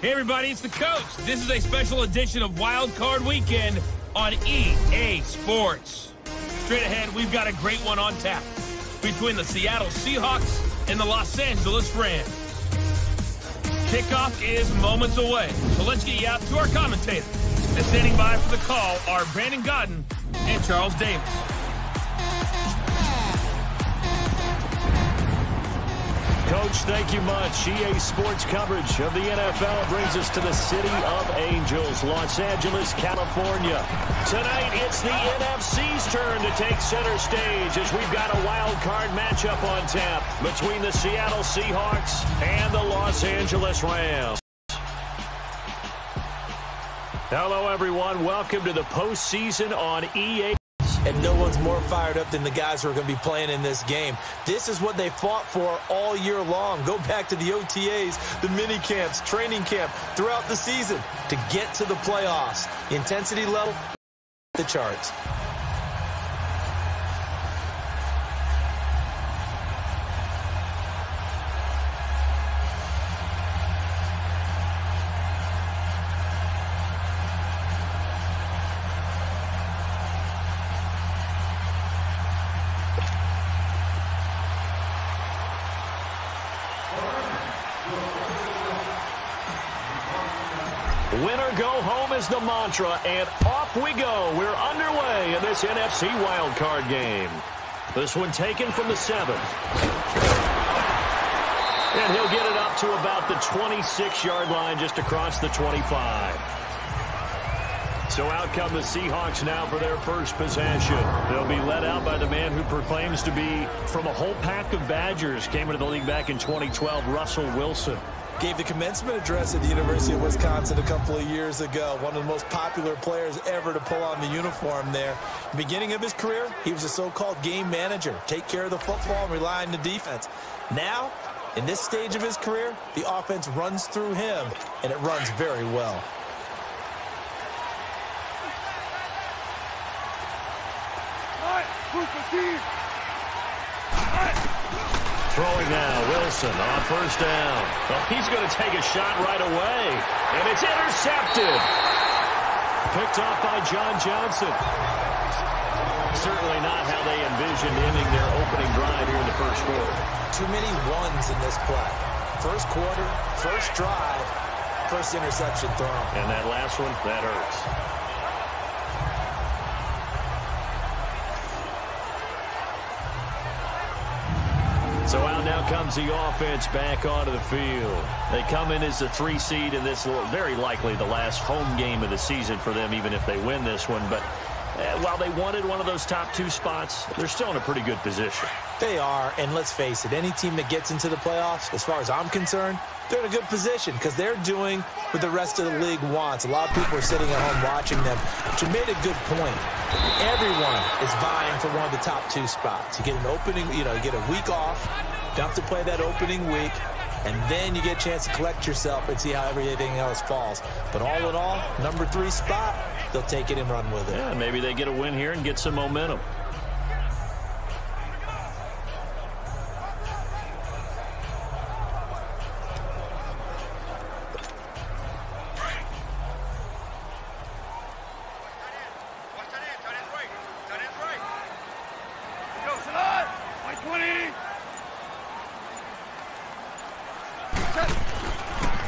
Hey everybody, it's the coach. This is a special edition of Wildcard Weekend on EA Sports. Straight ahead, we've got a great one on tap between the Seattle Seahawks and the Los Angeles Rams. Kickoff is moments away, so let's get you out to our commentators. And standing by for the call are Brandon Godden and Charles Davis. Coach, thank you much. EA Sports coverage of the NFL brings us to the City of Angels, Los Angeles, California. Tonight, it's the NFC's turn to take center stage as we've got a wild card matchup on tap between the Seattle Seahawks and the Los Angeles Rams. Hello, everyone. Welcome to the postseason on EA. And no one's more fired up than the guys who are going to be playing in this game. This is what they fought for all year long. Go back to the OTAs, the mini camps, training camp, throughout the season to get to the playoffs. The intensity level, the charts. Winner go home is the mantra, and off we go. We're underway in this NFC wildcard game. This one taken from the 7th. And he'll get it up to about the 26-yard line, just across the 25. So out come the Seahawks now for their first possession. They'll be led out by the man who proclaims to be from a whole pack of Badgers. Came into the league back in 2012, Russell Wilson. Gave the commencement address at the University of Wisconsin a couple of years ago. One of the most popular players ever to pull on the uniform there. Beginning of his career, he was a so-called game manager. Take care of the football and rely on the defense. Now, in this stage of his career, the offense runs through him, and it runs very well. Throwing now, Wilson on first down. Well, he's going to take a shot right away, and it's intercepted. Picked off by John Johnson. Certainly not how they envisioned ending their opening drive here in the first quarter. Too many runs in this play. First quarter, first drive, first interception thrown. And that last one, that hurts. So out now comes the offense back onto the field. They come in as the 3 seed in this, very likely the last home game of the season for them, even if they win this one. But while they wanted one of those top 2 spots, they're still in a pretty good position. They are, and let's face it, any team that gets into the playoffs, as far as I'm concerned, they're in a good position because they're doing what the rest of the league wants. A lot of people are sitting at home watching them, but you made a good point. Everyone is vying for one of the top 2 spots. You get an opening, you get a week off, don't have to play that opening week, and then you get a chance to collect yourself and see how everything else falls. But all in all, number 3 spot, they'll take it and run with it. Yeah, maybe they get a win here and get some momentum.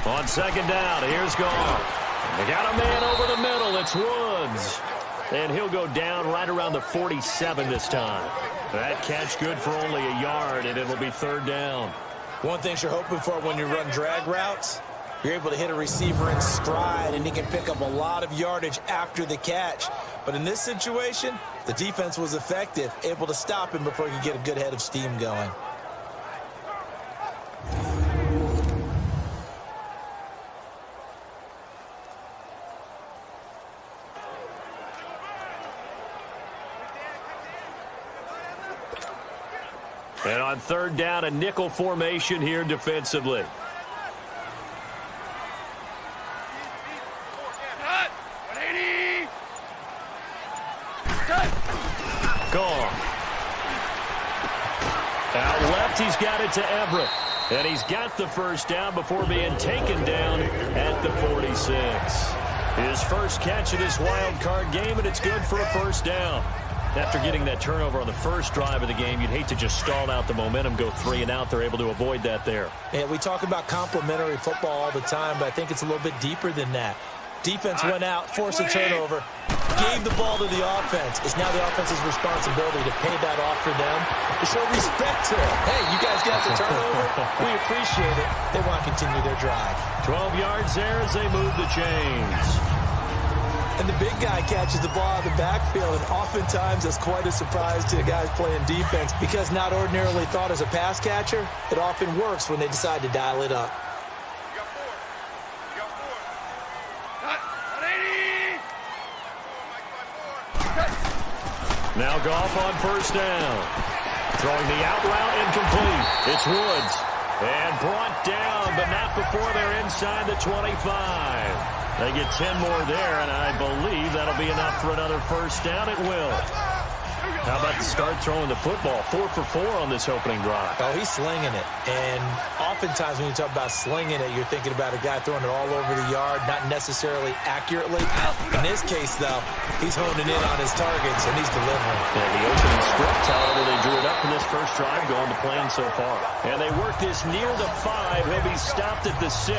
On second down, here's Goff. They got a man over the middle. It's Woods. And he'll go down right around the 47 this time. That catch good for only a yard, and it'll be 3rd down. One thing you're hoping for when you run drag routes, you're able to hit a receiver in stride, and he can pick up a lot of yardage after the catch. But in this situation, the defense was effective, able to stop him before he could get a good head of steam going. And on 3rd down, a nickel formation here defensively. Gone. Out left, he's got it to Everett. And he's got the first down before being taken down at the 46. His first catch of this wild card game, and it's good for a first down. After getting that turnover on the first drive of the game, you'd hate to just stall out the momentum, go 3 and out. They're able to avoid that there. Yeah, we talk about complementary football all the time, but I think it's a little bit deeper than that. Defense went out, forced a turnover, gave the ball to the offense. It's now the offense's responsibility to pay that off for them, to show respect to it. Hey, you guys got the turnover. We appreciate it. They want to continue their drive. 12 yards there as they move the chains. And the big guy catches the ball out of the backfield, and oftentimes it's quite a surprise to the guys playing defense because not ordinarily thought as a pass catcher, it often works when they decide to dial it up. Now Goff on first down. Throwing the out route incomplete. It's Woods. And brought down, but not before they're inside the 25. They get 10 more there, and I believe that'll be enough for another first down. It will. How about to start throwing the football? 4 for 4 on this opening drive. Oh, he's slinging it. And oftentimes when you talk about slinging it, you're thinking about a guy throwing it all over the yard, not necessarily accurately. In this case, though, he's honing in on his targets, and he's delivering. Yeah, the opening script, however, they drew it up for this first drive, going to plan so far. And they work this near the 5. He'll be stopped at the 6.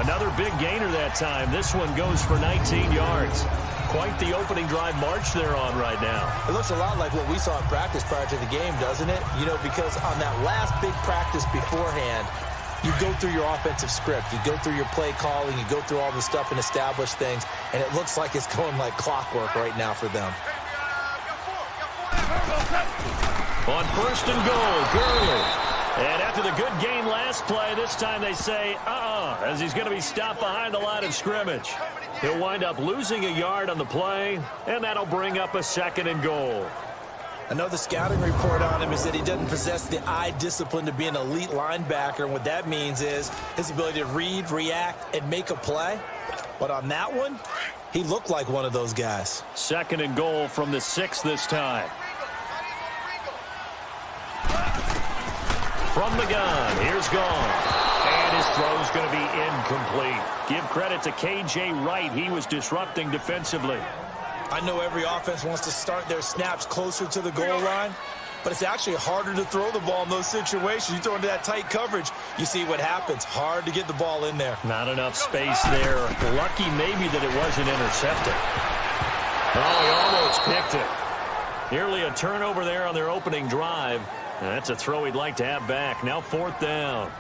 Another big gainer that time. This one goes for 19 yards. Quite the opening drive march they're on right now. It looks a lot like what we saw in practice prior to the game, doesn't it? You know, because on that last big practice beforehand, you go through your offensive script. You go through your play calling. You go through all the stuff and establish things. And it looks like it's going like clockwork right now for them. On first and goal, Gurley. And after the good gain last play, this time they say, as he's going to be stopped behind the line of scrimmage. He'll wind up losing a yard on the play, and that'll bring up a second and goal. Another scouting report on him is that he doesn't possess the eye discipline to be an elite linebacker, and what that means is his ability to read, react, and make a play. But on that one, he looked like one of those guys. Second and goal from the 6 this time. From the gun, here's Gone. And his throw's going to be incomplete. Give credit to K.J. Wright. He was disrupting defensively. I know every offense wants to start their snaps closer to the goal line, but it's actually harder to throw the ball in those situations. You throw into that tight coverage, you see what happens. Hard to get the ball in there. Not enough space there. Lucky maybe that it wasn't intercepted. Oh, he almost picked it. Nearly a turnover there on their opening drive. And that's a throw he'd like to have back. Now 4th down.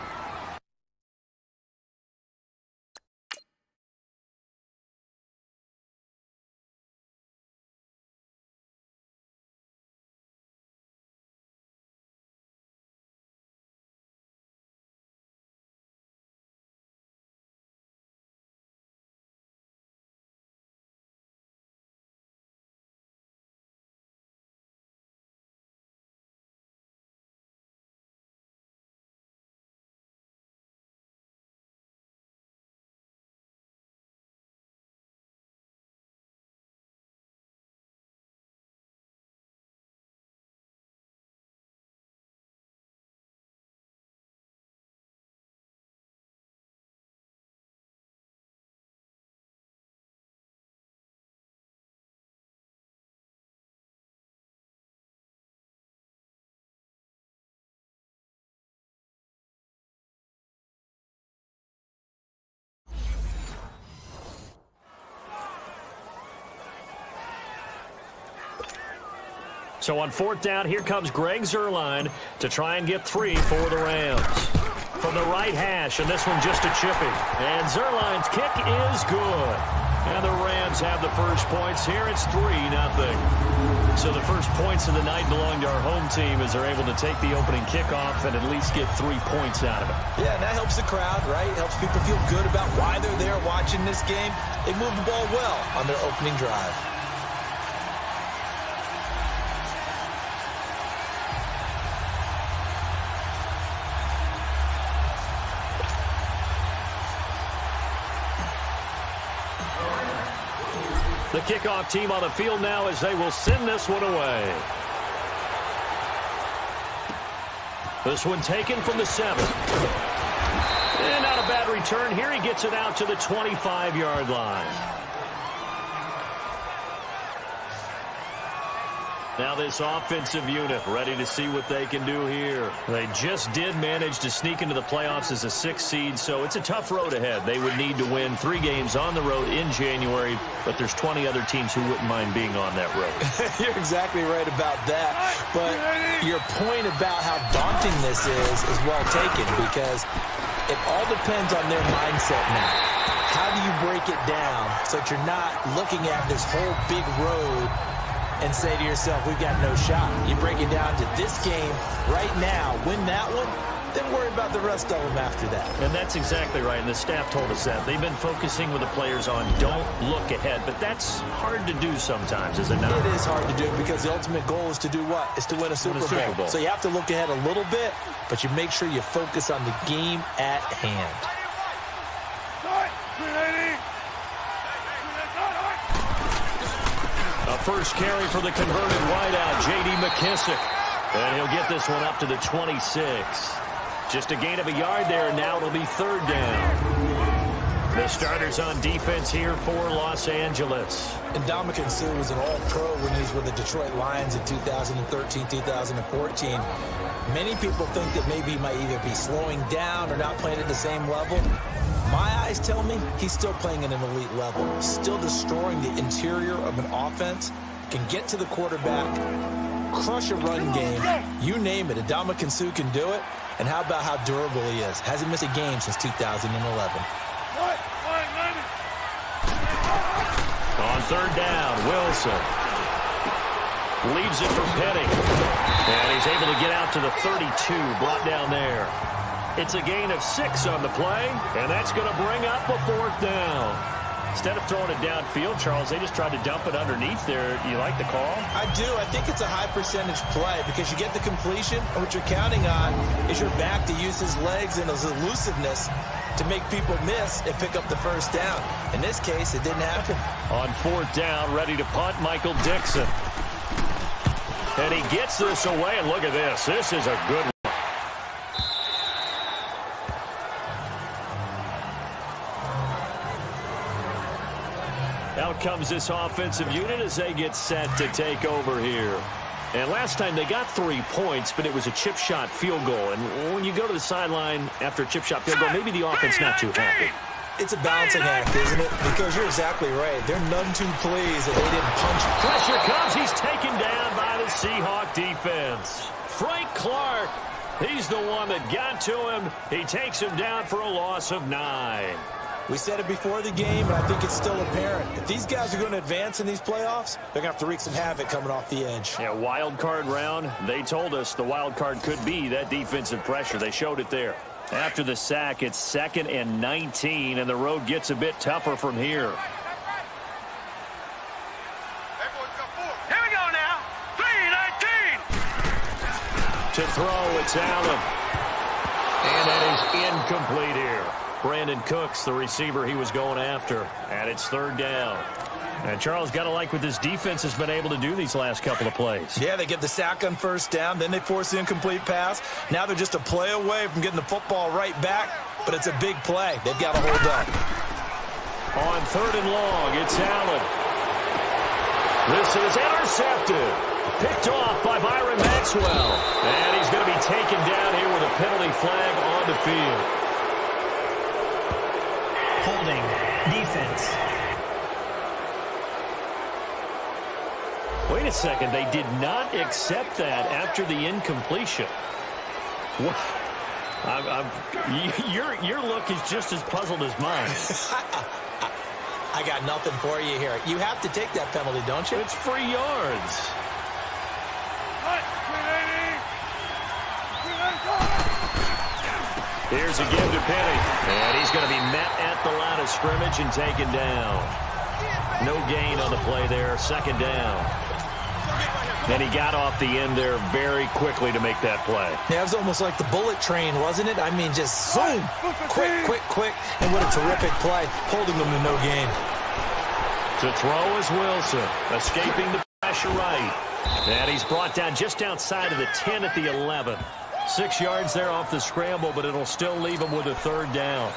So on 4th down, here comes Greg Zuerlein to try and get 3 for the Rams. From the right hash, and this one just a chipping. And Zuerlein's kick is good. And the Rams have the first points here. It's 3-0. So the first points of the night belong to our home team as they're able to take the opening kickoff and at least get 3 points out of it. Yeah, and that helps the crowd, right? Helps people feel good about why they're there watching this game. They move the ball well on their opening drive. The kickoff team on the field now as they will send this one away. This one taken from the 7. And not a bad return here. He gets it out to the 25-yard line. Now this offensive unit ready to see what they can do here. They just did manage to sneak into the playoffs as a 6th seed, so it's a tough road ahead. They would need to win 3 games on the road in January, but there's 20 other teams who wouldn't mind being on that road. You're exactly right about that, but your point about how daunting this is well taken, because it all depends on their mindset now. How do you break it down so that you're not looking at this whole big road and say to yourself, we've got no shot? You break it down to this game right now, win that one, then worry about the rest of them after that. And that's exactly right, and the staff told us that. They've been focusing with the players on don't look ahead, but that's hard to do sometimes, is it not? It is hard to do because the ultimate goal is to do what? Is to win a Super Bowl. So you have to look ahead a little bit, but you make sure you focus on the game at hand. A first carry for the converted wideout, J.D. McKissick. And he'll get this one up to the 26. Just a gain of a yard there, and now it'll be 3rd down. The starters on defense here for Los Angeles. And Ndamukong Suh was an all-pro when he was with the Detroit Lions in 2013, 2014. Many people think that maybe he might either be slowing down or not playing at the same level. My eyes tell me he's still playing at an elite level, still destroying the interior of an offense, can get to the quarterback, crush a run game, you name it. Ndamukong Suh can do it. And how about how durable he is? Hasn't missed a game since 2011. On 3rd down, Wilson leaves it for Petty. And he's able to get out to the 32, brought down there. It's a gain of 6 on the play, and that's going to bring up a 4th down. Instead of throwing it downfield, Charles, they just tried to dump it underneath there. You like the call? I do. I think it's a high-percentage play because you get the completion, and what you're counting on is your back to use his legs and his elusiveness to make people miss and pick up the 1st down. In this case, it didn't happen. On 4th down, ready to punt, Michael Dixon. And he gets this away, and look at this. This is a good one. Out comes this offensive unit as they get set to take over here. And last time they got 3 points, but it was a chip shot field goal. And when you go to the sideline after a chip shot field goal, maybe the offense not too happy. It's a balancing act, isn't it? Because you're exactly right. They're none too pleased that they didn't punch. Pressure comes. He's taken down by the Seahawk defense. Frank Clark, he's the one that got to him. He takes him down for a loss of 9. We said it before the game, and I think it's still apparent. If these guys are going to advance in these playoffs, they're going to have to wreak some havoc coming off the edge. Yeah, wild card round. They told us the wild card could be that defensive pressure. They showed it there. After the sack, it's 2nd and 19, and the road gets a bit tougher from here. Here we go now. 3-19. To throw, it's Allen. And that is incomplete here. Brandon Cooks, the receiver he was going after. And it's 3rd down. And Charles, got to like what this defense has been able to do these last couple of plays. Yeah, they get the sack on 1st down, then they force the incomplete pass. Now they're just a play away from getting the football right back, but it's a big play. They've got to hold up. On 3rd and long, it's Allen. This is intercepted. Picked off by Byron Maxwell. And he's going to be taken down here with a penalty flag on the field. Holding defense. Wait a second. They did not accept that after the incompletion. What? Your look is just as puzzled as mine. I got nothing for you here. You have to take that penalty, don't you? It's free yards. Here's a give to Penny. And he's going to be met at the line of scrimmage and taken down. No gain on the play there. 2nd down. And he got off the end there very quickly to make that play. Yeah, it was almost like the bullet train, wasn't it? I mean, just zoom, quick, and what a terrific play, holding them to no gain. To throw is Wilson, escaping the pressure right. And he's brought down just outside of the 10 at the 11. 6 yards there off the scramble, but it'll still leave him with a 3rd down.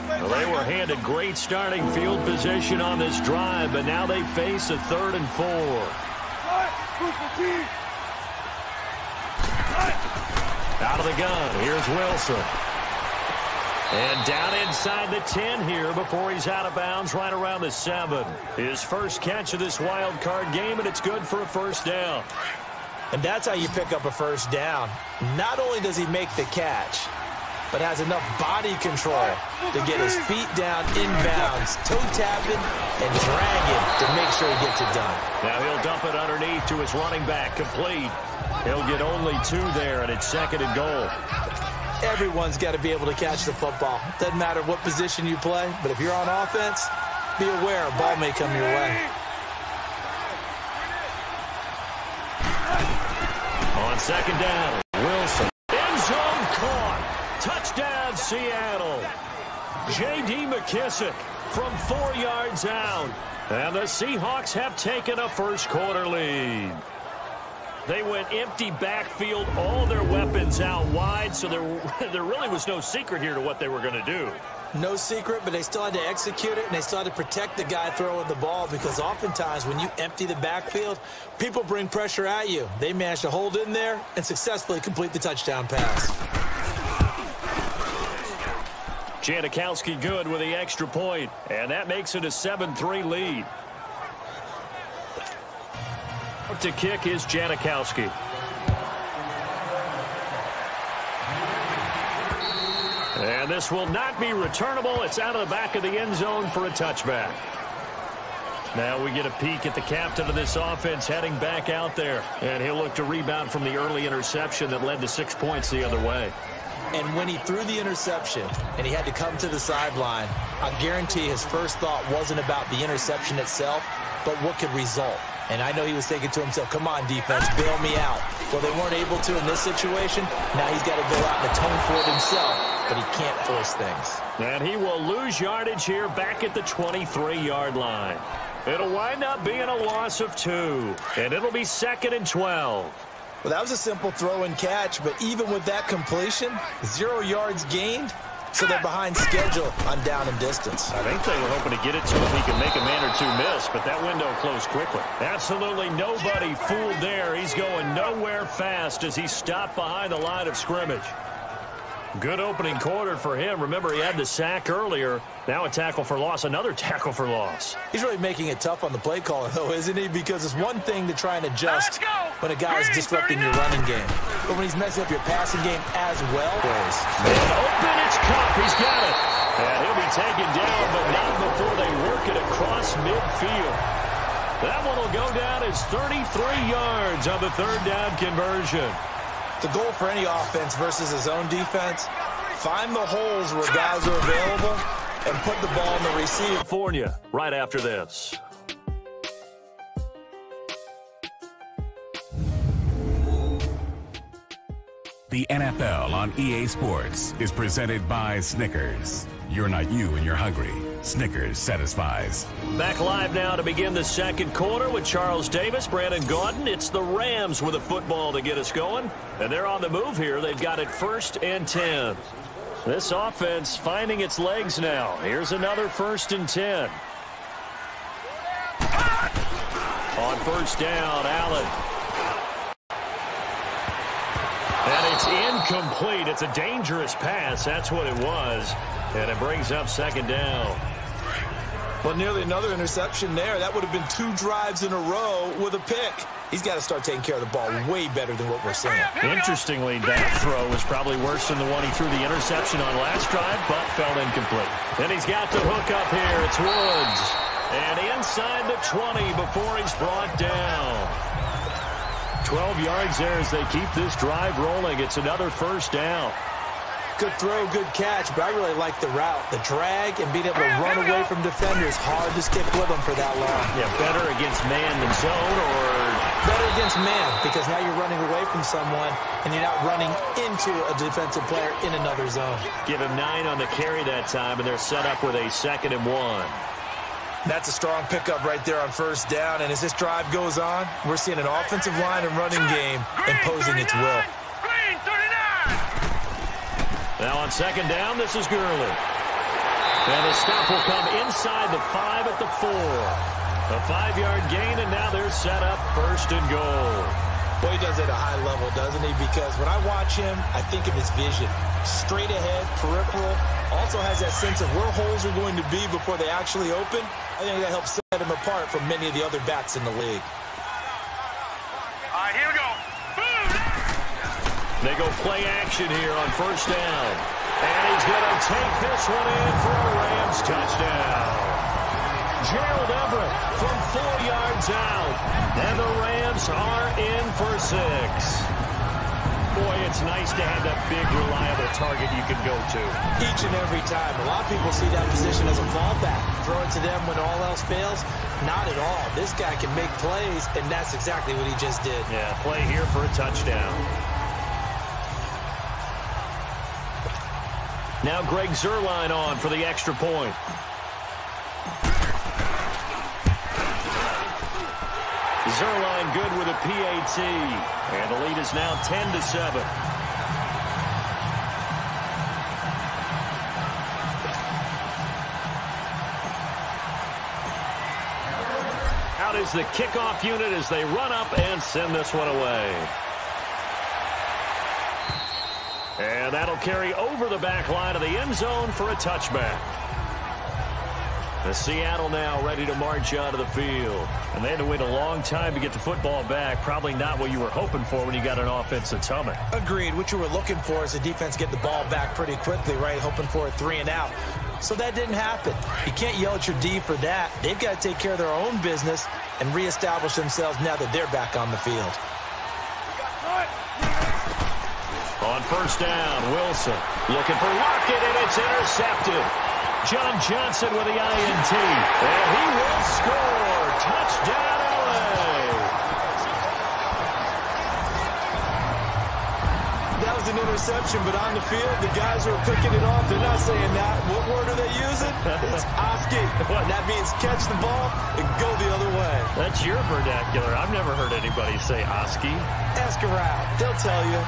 Well, they were handed great starting field position on this drive, but now they face a 3rd and 4. Out of the gun, here's Wilson. And down inside the 10 here before he's out of bounds right around the 7. His first catch of this wild card game, and it's good for a first down. And that's how you pick up a first down. Not only does he make the catch, but has enough body control to get his feet down inbounds, toe tapping and dragging to make sure he gets it done. Now he'll dump it underneath to his running back, complete. He'll get only 2 there, and it's 2nd and goal. Everyone's got to be able to catch the football. Doesn't matter what position you play, but if you're on offense, be aware a ball may come your way. On 2nd down, Wilson. End zone caught. Touchdown, Seattle. J.D. McKissick from 4 yards out. And the Seahawks have taken a first quarter lead. They went empty backfield, all their weapons out wide, so there really was no secret here to what they were going to do. No secret, but they still had to execute it, and they still had to protect the guy throwing the ball, because oftentimes when you empty the backfield, people bring pressure at you. They managed to hold in there and successfully complete the touchdown pass. Janikowski good with the extra point, and that makes it a 7-3 lead. To kick is Janikowski. And this will not be returnable. It's out of the back of the end zone for a touchback. Now we get a peek at the captain of this offense heading back out there. And he'll look to rebound from the early interception that led to 6 points the other way. And when he threw the interception and he had to come to the sideline, I guarantee his first thought wasn't about the interception itself, but what could result. And I know he was thinking to himself, come on, defense, bail me out. Well, they weren't able to in this situation. Now he's got to go out and atone for it himself, but he can't force things. And he will lose yardage here back at the 23-yard line. It'll wind up being a loss of 2, and it'll be 2nd and 12. Well, that was a simple throw and catch, but even with that completion, 0 yards gained, so they're behind schedule on down and distance. I think they were hoping to get it to him. He could make a man or 2 miss, but that window closed quickly. Absolutely nobody fooled there. He's going nowhere fast as he stopped behind the line of scrimmage. Good opening quarter for him. Remember, he had the sack earlier. Now a tackle for loss, another tackle for loss. He's really making it tough on the play caller, though, isn't he? Because it's one thing to try and adjust when a guy is disrupting your running game. But when he's messing up your passing game as well. And open, it's Cup. He's got it. And he'll be taken down, but not before they work it across midfield. That one will go down as 33 yards on the 3rd down conversion. The goal for any offense versus his own defense, find the holes where guys are available and put the ball in the receiver. California right after this. The NFL on EA Sports is presented by Snickers. You're not you and you're hungry. Snickers satisfies. Back live now to begin the 2nd quarter with Charles Davis, Brandon Gaudin. It's the Rams with a football to get us going. And they're on the move here. They've got it 1st and 10. This offense finding its legs now. Here's another 1st and 10. On 1st down, Allen. And it's incomplete. It's a dangerous pass. That's what it was. And it brings up 2nd down. Well, nearly another interception there. That would have been 2 drives in a row with a pick. He's got to start taking care of the ball way better than what we're seeing. Interestingly, that throw was probably worse than the one he threw the interception on last drive, but fell incomplete. And he's got the hook up here. It's Woods. And inside the 20 before he's brought down. 12 yards there as they keep this drive rolling. It's another 1st down. Good throw, good catch, but I really like the route. The drag and being able to run away from defenders. Hard to stick with them for that long. Yeah, better against man than zone, or better against man, because now you're running away from someone and you're not running into a defensive player in another zone. Give him 9 on the carry that time, and they're set up with a 2nd and 1. That's a strong pickup right there on 1st down, and as this drive goes on, we're seeing an offensive line and running game imposing its will. Now on second down, this is Gurley. And the stop will come inside the 5 at the 4. A 5-yard gain, and now they're set up 1st and goal. Well, he does it at a high level, doesn't he? Because when I watch him, I think of his vision. Straight ahead, peripheral. Also has that sense of where holes are going to be before they actually open. I think that helps set him apart from many of the other backs in the league. All right, here we go. They go play action here on 1st down. And he's going to take this one in for a Rams touchdown. Gerald Everett from 4 yards out. And the Rams are in for 6. Boy, it's nice to have that big, reliable target you can go to. Each and every time. A lot of people see that position as a fallback. Throw it to them when all else fails. Not at all. This guy can make plays, and that's exactly what he just did. Yeah, play here for a touchdown. Now Greg Zuerlein on for the extra point. Zuerlein good with a PAT. And the lead is now 10-7. Out is the kickoff unit as they run up and send this one away. And that'll carry over the back line of the end zone for a touchback. The Seattle now ready to march out of the field. And they had to wait a long time to get the football back. Probably not what you were hoping for when you got an offense that's humming. Agreed. What you were looking for is the defense get the ball back pretty quickly, right? Hoping for a 3 and out. So that didn't happen. You can't yell at your D for that. They've got to take care of their own business and reestablish themselves now that they're back on the field. On 1st down, Wilson looking for Lockett, and it's intercepted. John Johnson with the INT, and he will score. Touchdown, LA. That was an interception, but on the field, the guys who are picking it off, they're not saying that. What word are they using? It's Oski. And that means catch the ball and go the other way. That's your vernacular. I've never heard anybody say Oski. Ask around. They'll tell you.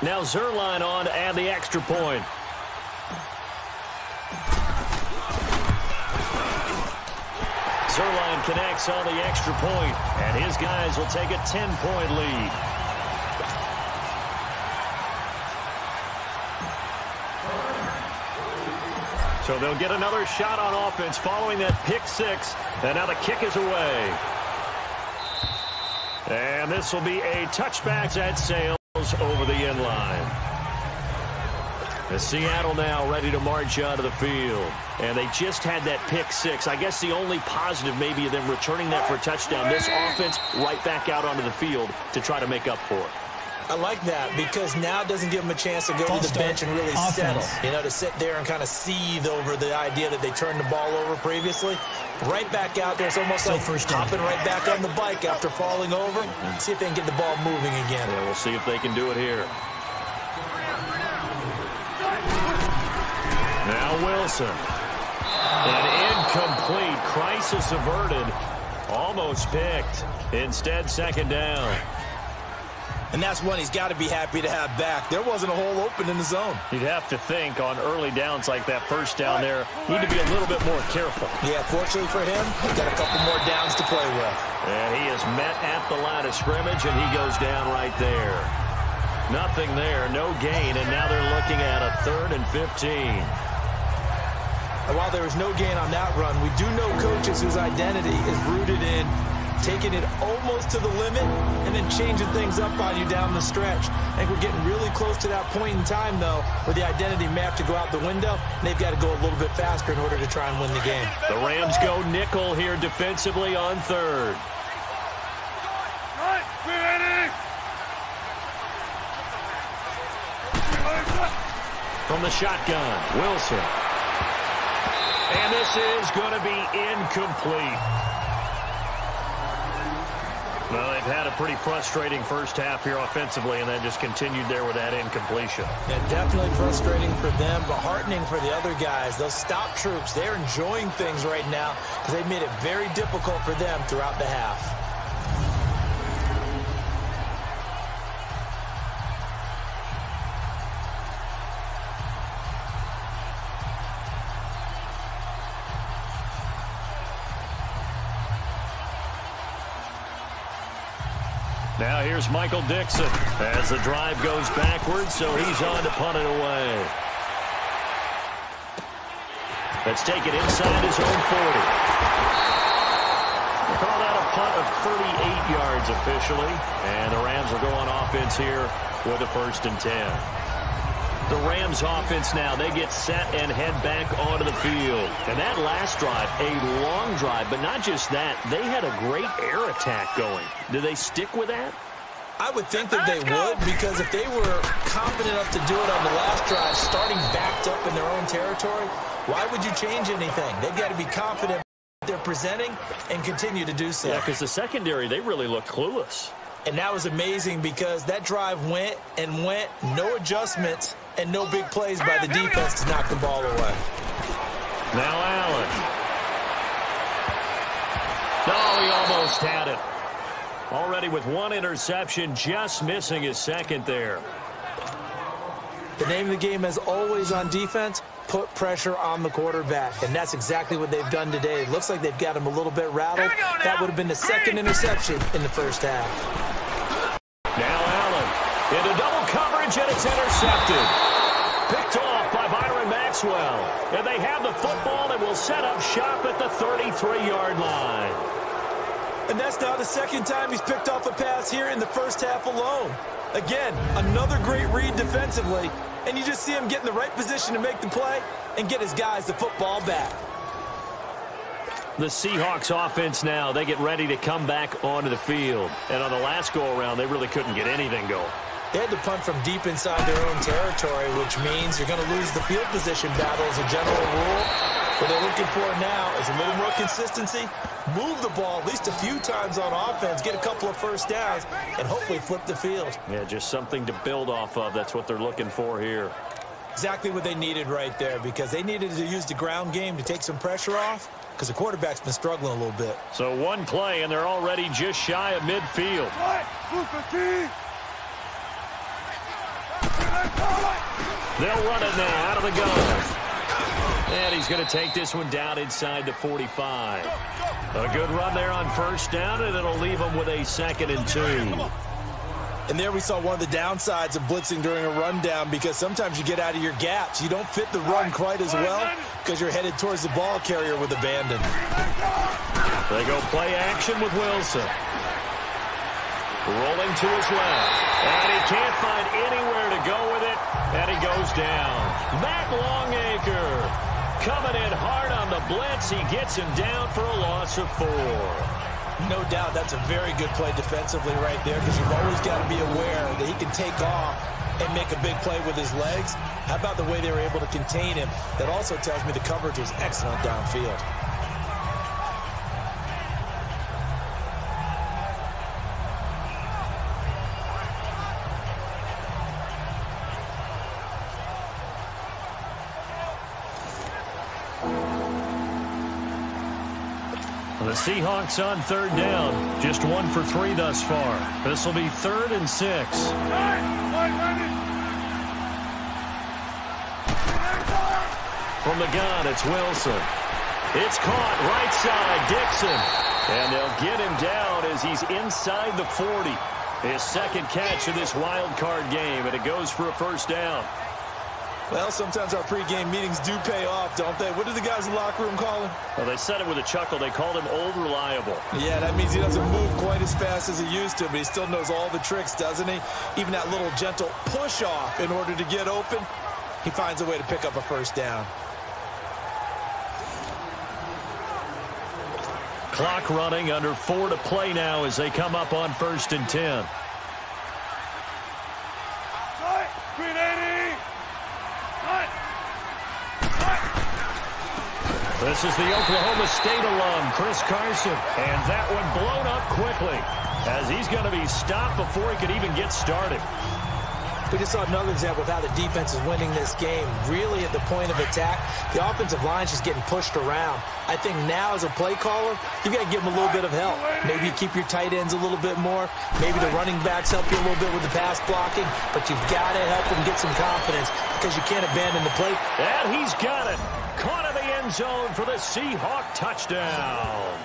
Now Zuerlein on to add the extra point. Zuerlein connects on the extra point, and his guys will take a 10-point lead. So they'll get another shot on offense following that pick 6, and now the kick is away. And this will be a touchback at Sales over the end line. The Seattle now ready to march out of the field. And they just had that pick 6. I guess the only positive maybe of them returning that for a touchdown. This offense right back out onto the field to try to make up for it. I like that because now it doesn't give them a chance to go to the bench and really settle. You know, to sit there and kind of seethe over the idea that they turned the ball over previously. Right back out there. It's almost like hopping right back on the bike after falling over. See if they can get the ball moving again. Yeah, we'll see if they can do it here. Now Wilson. An incomplete. Crisis averted. Almost picked. Instead, second down. And that's one he's got to be happy to have back. There wasn't a hole open in the zone. You'd have to think on early downs like that first down there, need to be a little bit more careful. Yeah, fortunately for him, he's got a couple more downs to play with. And he is met at the line of scrimmage, and he goes down right there. Nothing there, no gain, and now they're looking at a 3rd and 15. And while there was no gain on that run, we do know coaches whose identity is rooted in taking it almost to the limit and then changing things up on you down the stretch. I think we're getting really close to that point in time, though, where the identity may have to go out the window, and they've got to go a little bit faster in order to try and win the game. The Rams go nickel here defensively on 3rd. From the shotgun, Wilson. And this is going to be incomplete. Well, they've had a pretty frustrating first half here offensively, and then just continued there with that incompletion. Yeah, definitely frustrating for them, but heartening for the other guys. Those stop troops, they're enjoying things right now because they've made it very difficult for them throughout the half. Now here's Michael Dixon as the drive goes backwards, so he's on to punt it away. Let's take it inside his own 40. Call that a punt of 38 yards officially, and the Rams will go on offense here with a 1st and 10. The Rams offense now, they get set and head back onto the field. And that last drive, a long drive, but not just that, they had a great air attack going. Do they stick with that? I would think that they would, because if they were confident enough to do it on the last drive, starting backed up in their own territory, why would you change anything? They've got to be confident they're presenting and continue to do so. Yeah, because the secondary, they really look clueless. And that was amazing because that drive went and went, no adjustments, and no big plays by the defense to knock the ball away. Now Allen. Oh, he almost had it. Already with 1 interception, just missing his 2nd there. The name of the game, as always on defense, put pressure on the quarterback. And that's exactly what they've done today. It looks like they've got him a little bit rattled. That would have been the 2nd interception in the first half. Now Allen into double coverage, and it's intercepted. Picked off by Byron Maxwell. And they have the football and will set up shop at the 33-yard line. And that's now the 2nd time he's picked off a pass here in the first half alone. Again, another great read defensively, and you just see him get in the right position to make the play and get his guys the football back. The Seahawks offense now, they get ready to come back onto the field. And on the last go-around, they really couldn't get anything going. They had to punt from deep inside their own territory, which means you're going to lose the field position battle as a general rule. What they're looking for now is a little more consistency, move the ball at least a few times on offense, get a couple of first downs, and hopefully flip the field. Yeah, just something to build off of. That's what they're looking for here. Exactly what they needed right there, because they needed to use the ground game to take some pressure off, because the quarterback's been struggling a little bit. So 1 play, and they're already just shy of midfield. They'll run it now out of the gun. And he's going to take this one down inside the 45. A good run there on first down, and it'll leave him with a 2nd and 2. And there we saw one of the downsides of blitzing during a rundown, because sometimes you get out of your gaps. You don't fit the run quite as well because you're headed towards the ball carrier with abandon. They go play action with Wilson. Rolling to his left. And he can't find anywhere to go with it. And he goes down. Matt Longacre coming in hard on the blitz. He gets him down for a loss of 4. No doubt that's a very good play defensively right there, because you've always got to be aware that he can take off and make a big play with his legs. How about the way they were able to contain him? That also tells me the coverage was excellent downfield. The Seahawks on third down. Just 1 for 3 thus far. This will be 3rd and 6. From the gun, it's Wilson. It's caught right side, Dixon. And they'll get him down as he's inside the 40. His second catch of this wild card game, and it goes for a first down. Well, sometimes our pregame meetings do pay off, don't they? What do the guys in the locker room call him? Well, they said it with a chuckle. They called him Old Reliable. Yeah, that means he doesn't move quite as fast as he used to, but he still knows all the tricks, doesn't he? Even that little gentle push-off in order to get open, he finds a way to pick up a first down. Clock running, under 4 to play now as they come up on 1st and 10. This is the Oklahoma State alum, Chris Carson. And that one blown up quickly as he's going to be stopped before he could even get started. We just saw another example of how the defense is winning this game. Really at the point of attack, the offensive line's just getting pushed around. I think now as a play caller, you got to give them a little bit of help. Maybe you keep your tight ends a little bit more. Maybe the running backs help you a little bit with the pass blocking. But you've got to help them get some confidence because you can't abandon the play. And he's got it. Caught in the end zone for the Seahawk touchdown.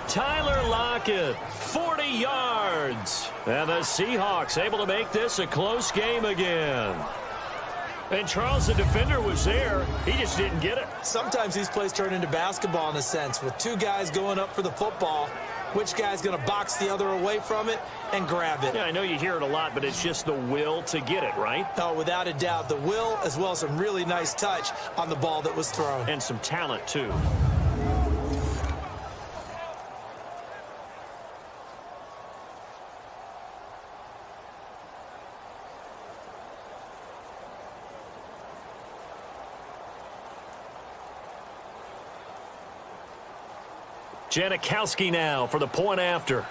Tyler Lockett, 40 yards. And the Seahawks able to make this a close game again. And Charles, the defender, was there. He just didn't get it. Sometimes these plays turn into basketball in a sense, with two guys going up for the football. Which guy's going to box the other away from it and grab it? Yeah, I know you hear it a lot, but it's just the will to get it, right? Oh, without a doubt. The will, as well as some really nice touch on the ball that was thrown. And some talent, too. Janikowski now for the point after.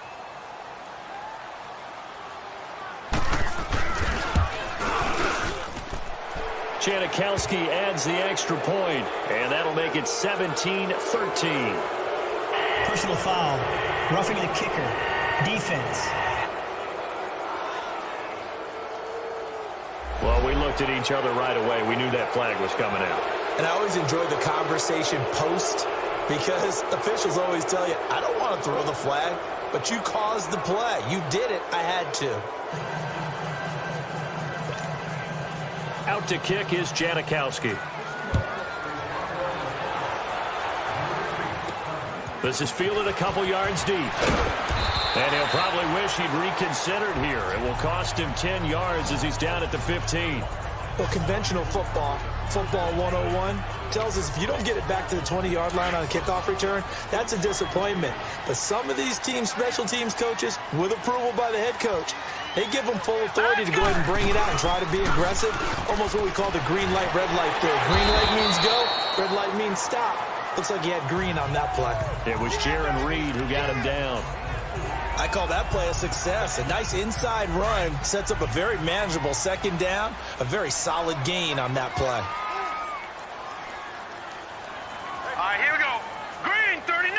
Janikowski adds the extra point, and that'll make it 17-13. Personal foul. Roughing the kicker. Defense. Well, we looked at each other right away. We knew that flag was coming out. And I always enjoy the conversation post, because officials always tell you, I don't want to throw the flag, but you caused the play. You did it. I had to. Out to kick is Janikowski. This is fielded a couple yards deep. And he'll probably wish he'd reconsidered here. It will cost him 10 yards as he's down at the 15. Well, conventional football 101, tells us if you don't get it back to the 20-yard line on a kickoff return, that's a disappointment. But some of these teams, special teams coaches, with approval by the head coach, they give them full authority to go ahead and bring it out and try to be aggressive. Almost what we call the green light, red light theory. Green light means go, red light means stop. Looks like he had green on that play. It was Jaron Reed who got him down. I call that play a success. A nice inside run sets up a very manageable second down, a very solid gain on that play. All right, here we go. Green, 39.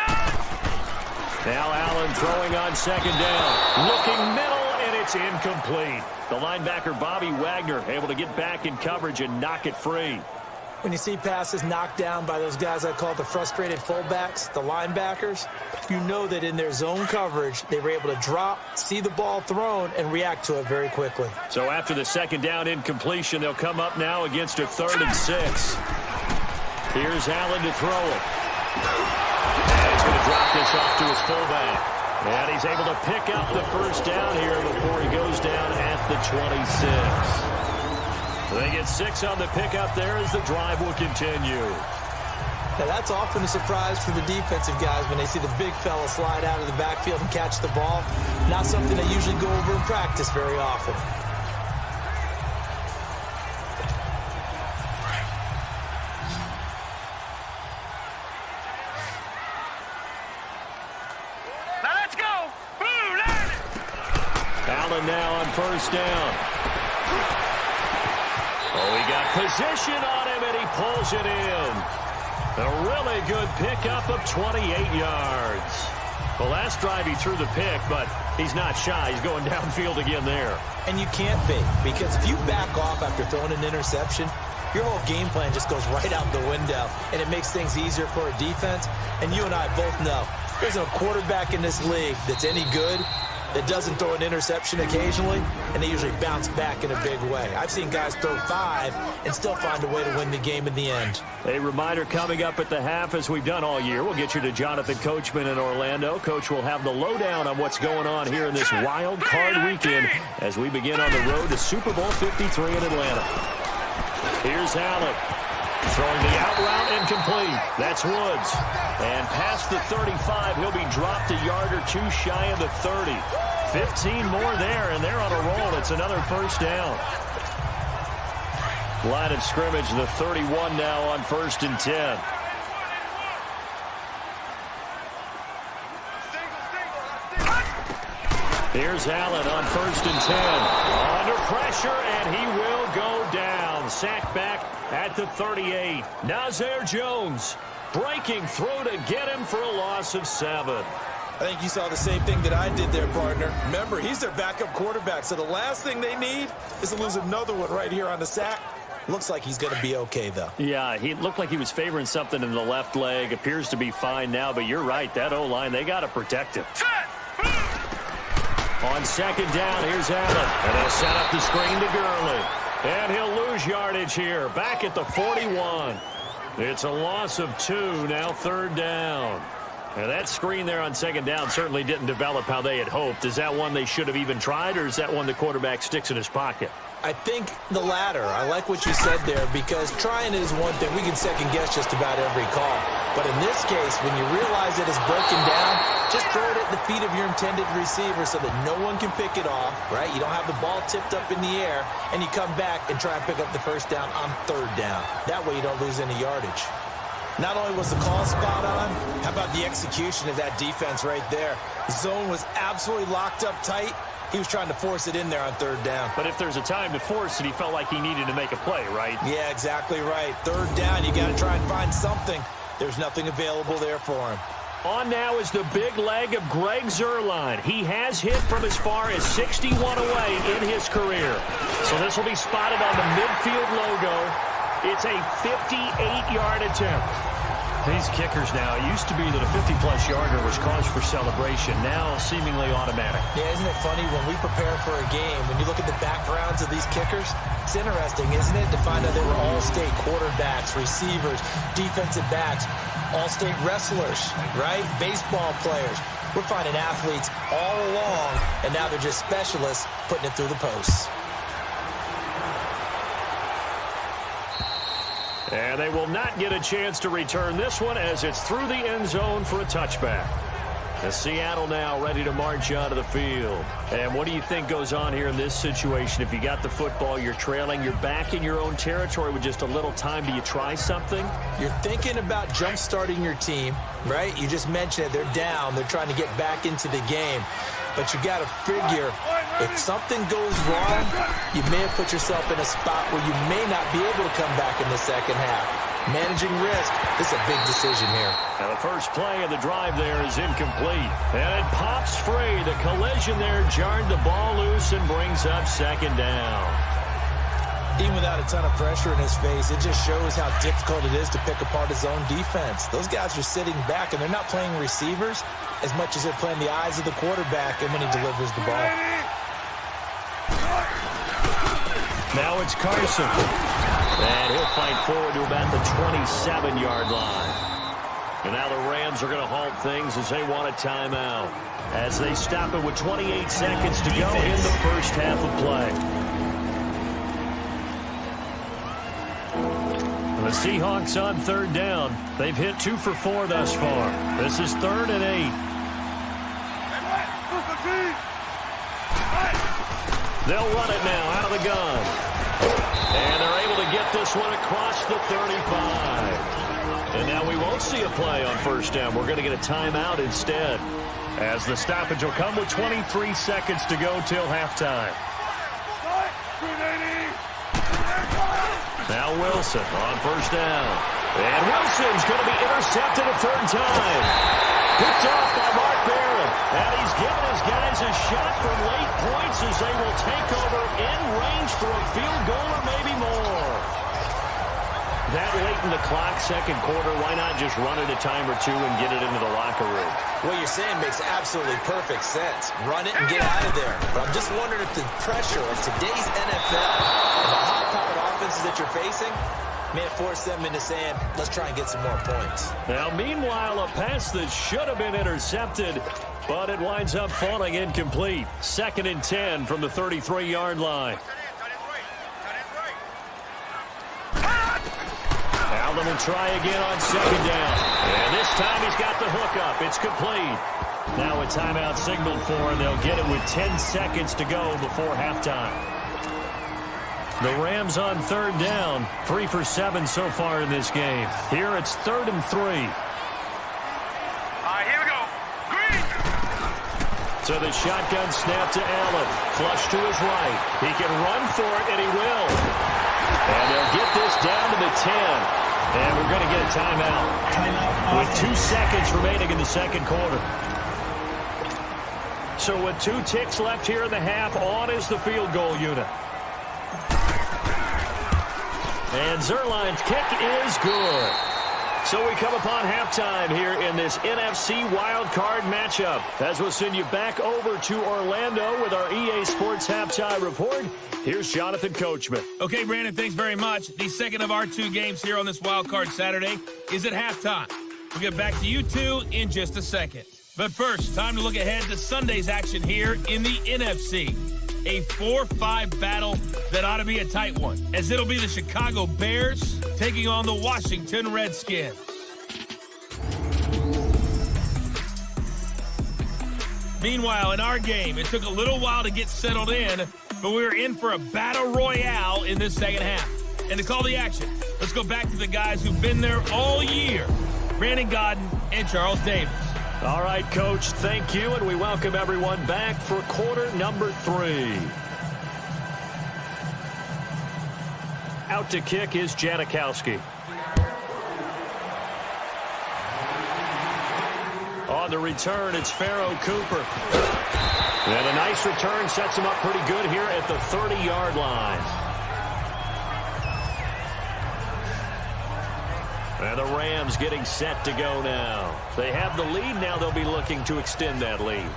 Now Allen throwing on second down. Looking middle, and it's incomplete. The linebacker, Bobby Wagner, able to get back in coverage and knock it free. When you see passes knocked down by those guys I call the frustrated fullbacks, the linebackers, you know that in their zone coverage, they were able to drop, see the ball thrown, and react to it very quickly. So after the second down incompletion, they'll come up now against a 3rd and 6. Here's Allen to throw it. And he's going to drop this off to his fullback. And he's able to pick up the first down here before he goes down at the 26. They get 6 on the pickup there as the drive will continue. Now that's often a surprise for the defensive guys when they see the big fella slide out of the backfield and catch the ball. Not something they usually go over in practice very often. Now let's go. Boom, Allen now on first down. Oh, he got position on him, and he pulls it in. A really good pickup of 28 yards. The last drive he threw the pick, but he's not shy. He's going downfield again there. And you can't be, because if you back off after throwing an interception, your whole game plan just goes right out the window, and it makes things easier for a defense. And you and I both know there's no quarterback in this league that's any good that doesn't throw an interception occasionally, and they usually bounce back in a big way. I've seen guys throw 5 and still find a way to win the game in the end. A reminder coming up at the half, as we've done all year. We'll get you to Jonathan Coachman in Orlando. Coach will have the lowdown on what's going on here in this wild card weekend as we begin on the road to Super Bowl 53 in Atlanta. Here's Allen. Throwing the out route incomplete. That's Woods. And past the 35, he'll be dropped a yard or two shy of the 30. 15 more there, and they're on a roll. It's another first down. Line of scrimmage, the 31 now on 1st and 10. Here's Allen on 1st and 10. Under pressure, and he will go down. Sacked back at the 38. Nazir Jones breaking through to get him for a loss of 7. I think you saw the same thing that I did there, partner. Remember, he's their backup quarterback, so the last thing they need is to lose another one right here on the sack. Looks like he's going to be okay, though. Yeah, he looked like he was favoring something in the left leg. Appears to be fine now, but you're right. That O-line, they got to protect him. On 2nd down, here's Allen. And they'll set up the screen to Gurley. And he'll lose yardage here. Back at the 41. It's a loss of 2, now 3rd down. And that screen there on 2nd down certainly didn't develop how they had hoped. Is that one they should have even tried, or is that one the quarterback sticks in his pocket? I think the latter. I like what you said there, because trying is one thing. We can second-guess just about every call. But in this case, when you realize that it's broken down, just throw it at the feet of your intended receiver so that no one can pick it off, right? You don't have the ball tipped up in the air, and you come back and try and pick up the 1st down on 3rd down. That way you don't lose any yardage. Not only was the call spot on, how about the execution of that defense right there? The zone was absolutely locked up tight. He was trying to force it in there on 3rd down. But if there's a time to force it, he felt like he needed to make a play, right? Yeah, exactly right. 3rd down, you got to try and find something. There's nothing available there for him. On now is the big leg of Greg Zuerlein. He has hit from as far as 61 away in his career. So this will be spotted on the midfield logo. It's a 58-yard attempt. These kickers now, it used to be that a 50-plus yarder was cause for celebration. Now seemingly automatic. Yeah, isn't it funny when we prepare for a game, when you look at the backgrounds of these kickers, it's interesting, isn't it, to find out they were all-state quarterbacks, receivers, defensive backs, all-state wrestlers, right? Baseball players. We're finding athletes all along, and now they're just specialists putting it through the posts. And they will not get a chance to return this one as it's through the end zone for a touchback. The Seattle now ready to march onto the field. And what do you think goes on here in this situation? If you got the football, you're trailing, you're back in your own territory with just a little time. Do you try something? You're thinking about jump-starting your team, right? You just mentioned it. They're down. They're trying to get back into the game. But you got to figure, if something goes wrong, you may have put yourself in a spot where you may not be able to come back in the second half. Managing risk, this is a big decision here. Now the first play of the drive there is incomplete. And it pops free. The collision there jarred the ball loose and brings up 2nd down. Even without a ton of pressure in his face, it just shows how difficult it is to pick apart his own defense. Those guys are sitting back, and they're not playing receivers as much as they're playing the eyes of the quarterback and when he delivers the ball. Now it's Carson. And he'll fight forward to about the 27-yard line. And now the Rams are going to halt things as they want a timeout, as they stop it with 28 seconds to go in the first half of play. The Seahawks on 3rd down. They've hit 2 for 4 thus far. This is 3rd and 8. They'll run it now out of the gun. And they're able to get this one across the 35. And now we won't see a play on 1st down. We're going to get a timeout instead, as the stoppage will come with 23 seconds to go till halftime. Now Wilson on 1st down. And Wilson's going to be intercepted a third time. Picked off by Mark Barron. And he's given his guys a shot for late points as they will take over in range for a field goal or maybe more. That late in the clock, second quarter, why not just run it a time or two and get it into the locker room? What you're saying makes absolutely perfect sense. Run it and get out of there. But I'm just wondering if the pressure of today's NFL and the high-powered offenses that you're facing may have forced them into saying, let's try and get some more points. Now, meanwhile, a pass that should have been intercepted, but it winds up falling incomplete. 2nd and 10 from the 33-yard line. Allen will try again on 2nd down. And this time he's got the hook up. It's complete. Now a timeout signaled for, and they'll get it with 10 seconds to go before halftime. The Rams on 3rd down. 3 for 7 so far in this game. Here it's 3rd and 3. All right, here we go. Green. So the shotgun snap to Allen. Flush to his right. He can run for it, and he will. And they'll get this down to the 10. And we're going to get a timeout. With 2 seconds remaining in the second quarter. So with 2 ticks left here in the half, on is the field goal unit. And Zerline's kick is good. So we come upon halftime here in this NFC Wildcard matchup. As we'll send you back over to Orlando with our EA Sports Halftime Report. Here's Jonathan Coachman. Okay, Brandon, thanks very much. The second of our 2 games here on this Wildcard Saturday is at halftime. We'll get back to you two in just a second. But first, time to look ahead to Sunday's action here in the NFC. A 4-5 battle that ought to be a tight one, as it'll be the Chicago Bears taking on the Washington Redskins. Meanwhile, in our game, it took a little while to get settled in, but we were in for a battle royale in this second half. And to call the action, let's go back to the guys who've been there all year, Brandon Godden and Charles Davis. All right, Coach, thank you, and we welcome everyone back for quarter number 3. Out to kick is Janikowski. On the return, it's Pharaoh Cooper. And a nice return sets him up pretty good here at the 30-yard line. And the Rams getting set to go now. They have the lead now. They'll be looking to extend that lead.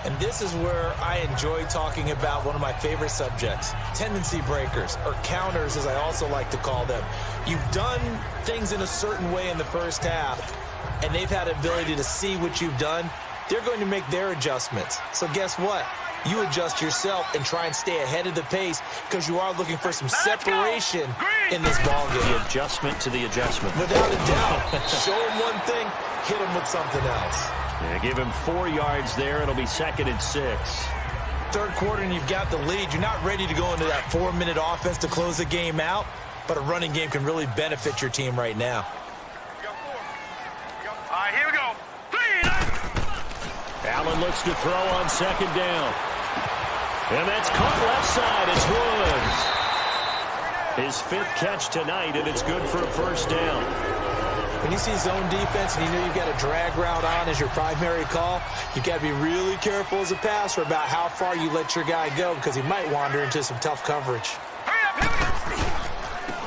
And this is where I enjoy talking about one of my favorite subjects, tendency breakers, or counters as I also like to call them. You've done things in a certain way in the first half, and they've had the ability to see what you've done. They're going to make their adjustments. So guess what? You adjust yourself and try and stay ahead of the pace because you are looking for some separation in this ballgame. The adjustment to the adjustment. Without a doubt. Show him one thing, hit him with something else. Yeah, give him 4 yards there. It'll be 2nd and 6. Third quarter and you've got the lead. You're not ready to go into that 4-minute offense to close the game out, but a running game can really benefit your team right now. All right, here we go. 3. Allen looks to throw on 2nd down. And that's caught left side. It's Woods. His 5th catch tonight, and it's good for a first down. When you see zone defense and you know you've got a drag route on as your primary call, you've got to be really careful as a passer about how far you let your guy go because he might wander into some tough coverage.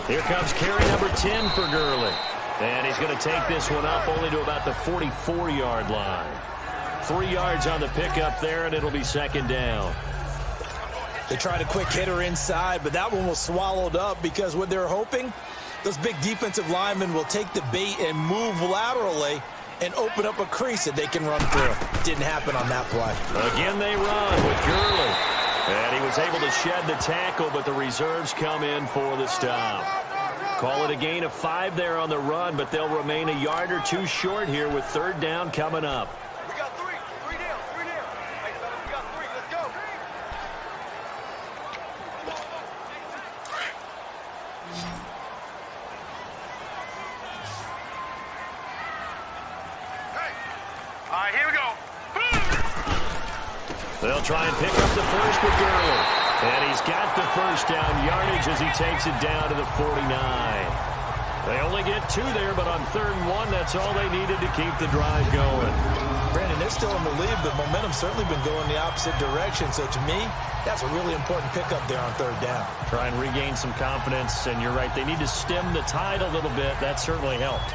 Here comes carry number 10 for Gurley. And he's going to take this one up only to about the 44-yard line. 3 yards on the pickup there, and it'll be 2nd down. They tried a quick hitter inside, but that one was swallowed up because what they're hoping, those big defensive linemen will take the bait and move laterally and open up a crease that they can run through. Didn't happen on that play. Again, they run with Gurley. And he was able to shed the tackle, but the reserves come in for the stop. Call it a gain of 5 there on the run, but they'll remain a yard or 2 short here with 3rd down coming up. We got 3. 3 down. 3 down. Hey, fellas, we got 3. Let's go. Hey. All right, here we go. They'll try and pick up the first with Gurley. And he's got the first down yardage as he takes it down to the 49. They only get 2 there, but on 3rd and 1, that's all they needed to keep the drive going. Brandon, they're still in the lead, but momentum's certainly been going the opposite direction. So to me, that's a really important pickup there on 3rd down. Try and regain some confidence, and you're right. They need to stem the tide a little bit. That certainly helped.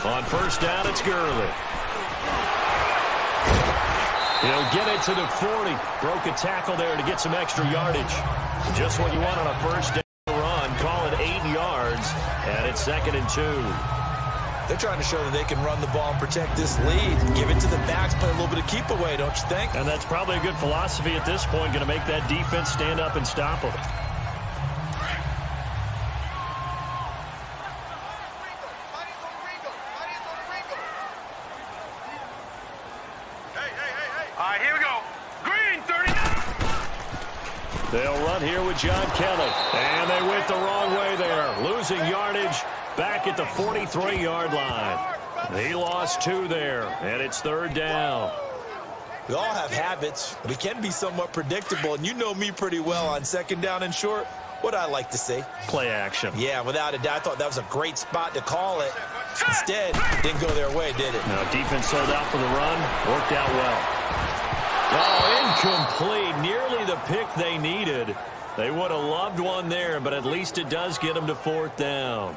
On 1st down, it's Gurley. He'll get it to the 40. Broke a tackle there to get some extra yardage. Just what you want on a 1st down run. Call it 8 yards, and it's 2nd and 2. They're trying to show that they can run the ball and protect this lead. Give it to the backs, play a little bit of keep away, don't you think? And that's probably a good philosophy at this point. Going to make that defense stand up and stop them. They'll run here with John Kelly. And they went the wrong way there. Losing yardage back at the 43-yard line. He lost 2 there, and it's 3rd down. We all have habits. We can be somewhat predictable, and you know me pretty well on 2nd down and short. What I like to see. Play action. Yeah, without a doubt. I thought that was a great spot to call it. Instead, didn't go their way, did it? No, defense sold out for the run. Worked out well. Oh, incomplete. Nearly the pick they needed. They would have loved one there, but at least it does get them to 4th down.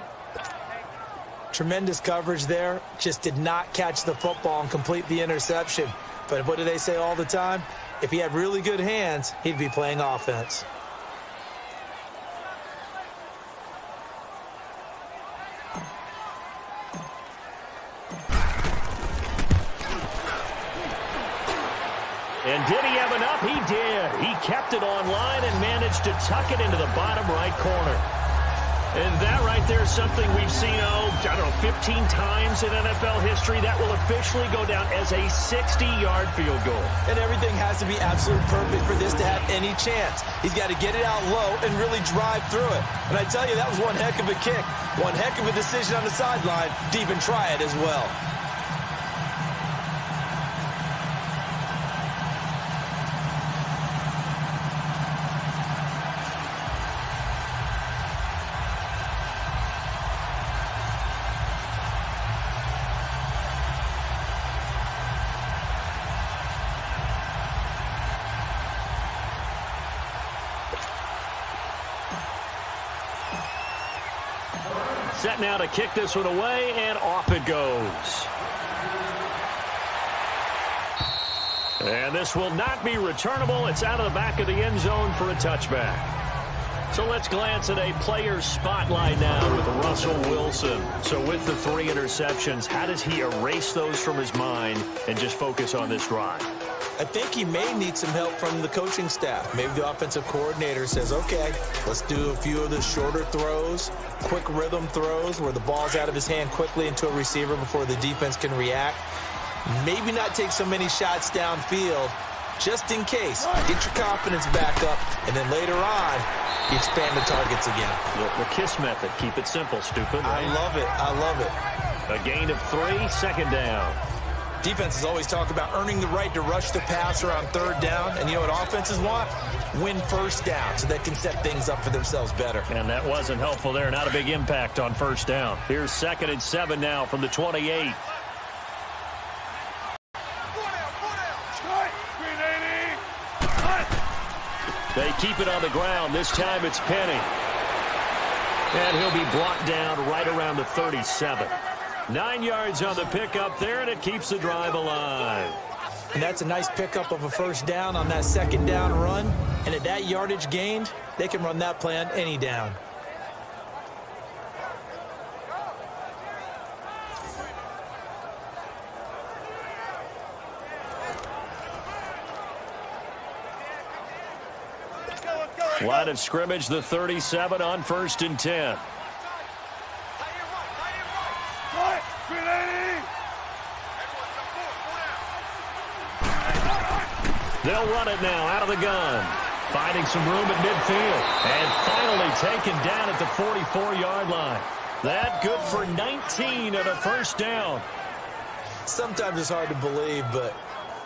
Tremendous coverage there. Just did not catch the football and complete the interception. But what do they say all the time? If he had really good hands, he'd be playing offense. And did he have enough? He did. He kept it online and managed to tuck it into the bottom right corner. And that right there is something we've seen, I don't know, 15 times in NFL history. That will officially go down as a 60-yard field goal. And everything has to be absolutely perfect for this to have any chance. He's got to get it out low and really drive through it. And I tell you, that was one heck of a kick. One heck of a decision on the sideline to even try it as well. Set now to kick this one away, and off it goes. And this will not be returnable. It's out of the back of the end zone for a touchback. So let's glance at a player's spotlight now with Russell Wilson. So with the 3 interceptions, how does he erase those from his mind and just focus on this drive? I think he may need some help from the coaching staff. Maybe the offensive coordinator says, okay, let's do a few of the shorter throws, quick rhythm throws where the ball's out of his hand quickly into a receiver before the defense can react. Maybe not take so many shots downfield just in case. Get your confidence back up, and then later on, you expand the targets again. The KISS method. Keep it simple, stupid. Right? I love it. I love it. A gain of 3, 2nd down. Defenses always talk about earning the right to rush the passer on 3rd down. And you know what offenses want? Win 1st down so they can set things up for themselves better. And that wasn't helpful there. Not a big impact on 1st down. Here's 2nd and 7 now from the 28. They keep it on the ground. This time it's Penny. And he'll be brought down right around the 37. 9 yards on the pickup there, and it keeps the drive alive. And that's a nice pickup of a 1st down on that 2nd down run. And at that yardage gained, they can run that play on any down. Line of scrimmage, the 37 on 1st and 10. They'll run it now out of the gun. Finding some room at midfield. And finally taken down at the 44-yard line. That good for 19 and a first down. Sometimes it's hard to believe, but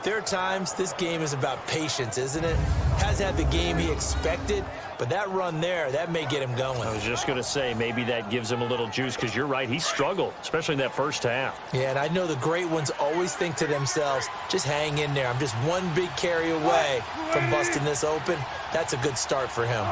there are times this game is about patience, isn't it? Has had the game he expected, but that run there, that may get him going. I was just going to say, maybe that gives him a little juice, because you're right, he struggled, especially in that first half. Yeah, and I know the great ones always think to themselves, just hang in there. I'm just one big carry away from busting this open. That's a good start for him.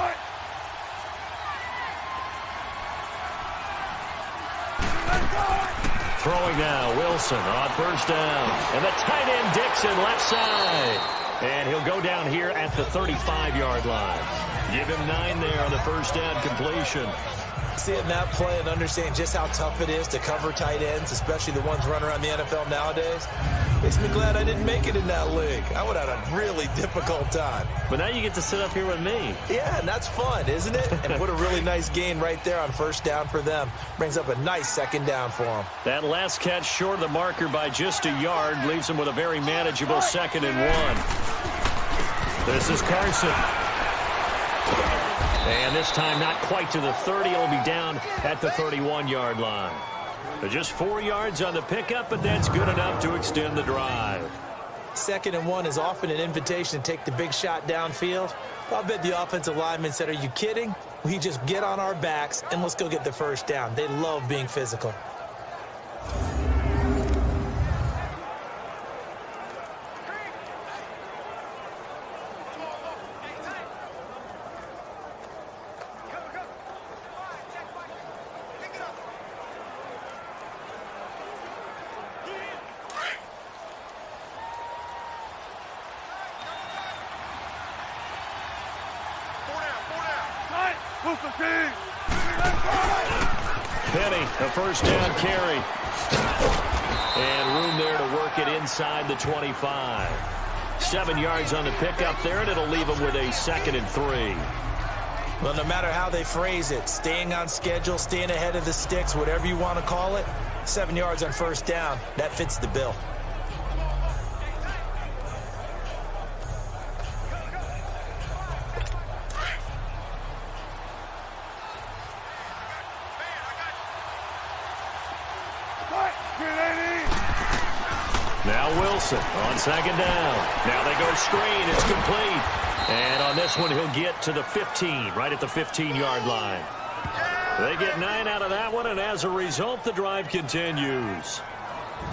Throwing now, Wilson on first down. And the tight end, Dixon, left side. And he'll go down here at the 35-yard line. Give him 9 there on the first down completion. Seeing that play and understanding just how tough it is to cover tight ends, especially the ones running around the NFL nowadays, makes me glad I didn't make it in that league. I would have had a really difficult time. But now you get to sit up here with me. Yeah, and that's fun, isn't it? And put a really nice gain right there on first down for them. Brings up a nice second down for them. That last catch short of the marker by just a yard leaves them with a very manageable 2nd and 1. This is Carson. And this time not quite to the 30. It'll be down at the 31-yard line. But just 4 yards on the pickup, but that's good enough to extend the drive. 2nd and 1 is often an invitation to take the big shot downfield. I'll bet the offensive lineman said, are you kidding? We just get on our backs and let's go get the first down. They love being physical. Penny, a first down carry. And room there to work it inside the 25. 7 yards on the pickup there, and it'll leave them with a 2nd and 3. Well, no matter how they phrase it, staying on schedule, staying ahead of the sticks, whatever you want to call it, 7 yards on first down, that fits the bill. Now Wilson on 2nd down. Now they go screen. It's complete. And on this one, he'll get to the 15, right at the 15-yard line. They get 9 out of that one, and as a result, the drive continues.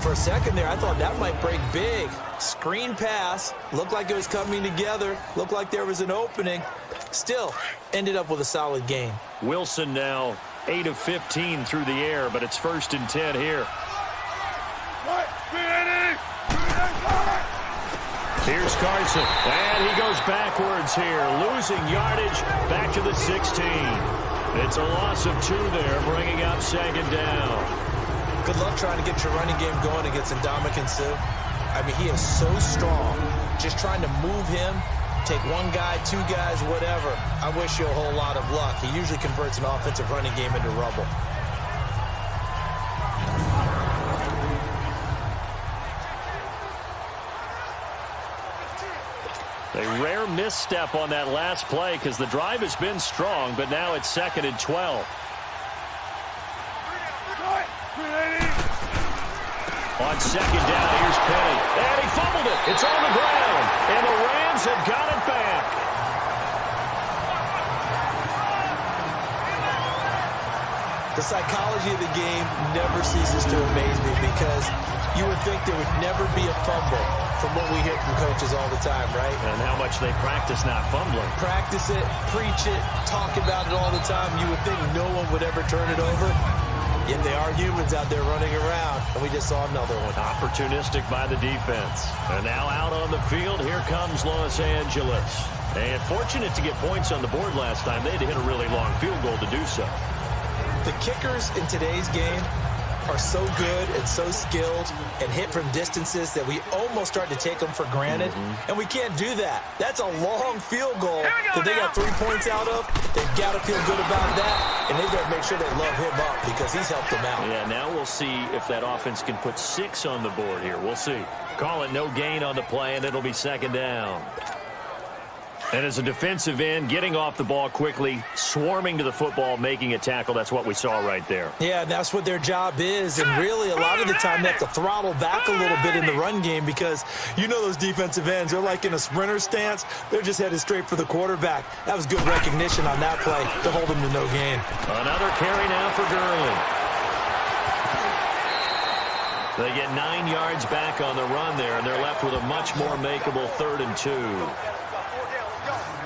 For a second there, I thought that might break big. Screen pass. Looked like it was coming together. Looked like there was an opening. Still, ended up with a solid gain. Wilson now 8 of 15 through the air, but it's 1st and 10 here. Here's Carson, and he goes backwards here, losing yardage back to the 16. It's a loss of 2 there, bringing up 2nd down. Good luck trying to get your running game going against Ndamukong Suh. I mean, he is so strong. Just trying to move him, take 1 guy, 2 guys, whatever. I wish you a whole lot of luck. He usually converts an offensive running game into rubble. A rare misstep on that last play because the drive has been strong, but now it's 2nd and 12. On 2nd down, here's Penny. And he fumbled it. It's on the ground. And the Rams have got it back. The psychology of the game never ceases to amaze me because you would think there would never be a fumble from what we hear from coaches all the time, right? And how much they practice not fumbling. Practice it, preach it, talk about it all the time. You would think no one would ever turn it over. Yet they are humans out there running around, and we just saw another one. Opportunistic by the defense. And now out on the field, here comes Los Angeles. And fortunate to get points on the board last time. They had to hit a really long field goal to do so. The kickers in today's game are so good and so skilled and hit from distances that we almost start to take them for granted. And we can't do that. That's a long field goal that they got 3 points out of. They've got to feel good about that, and they've got to make sure they love him up because he's helped them out. Yeah, now we'll see if that offense can put 6 on the board here. We'll see. Call it no gain on the play, and it'll be 2nd down. And as a defensive end, getting off the ball quickly, swarming to the football, making a tackle, that's what we saw right there. Yeah, that's what their job is. And really, a lot of the time, they have to throttle back a little bit in the run game because you know those defensive ends, they're like in a sprinter stance. They're just headed straight for the quarterback. That was good recognition on that play to hold them to no gain. Another carry now for Gurley. They get 9 yards back on the run there, and they're left with a much more makeable 3rd and 2.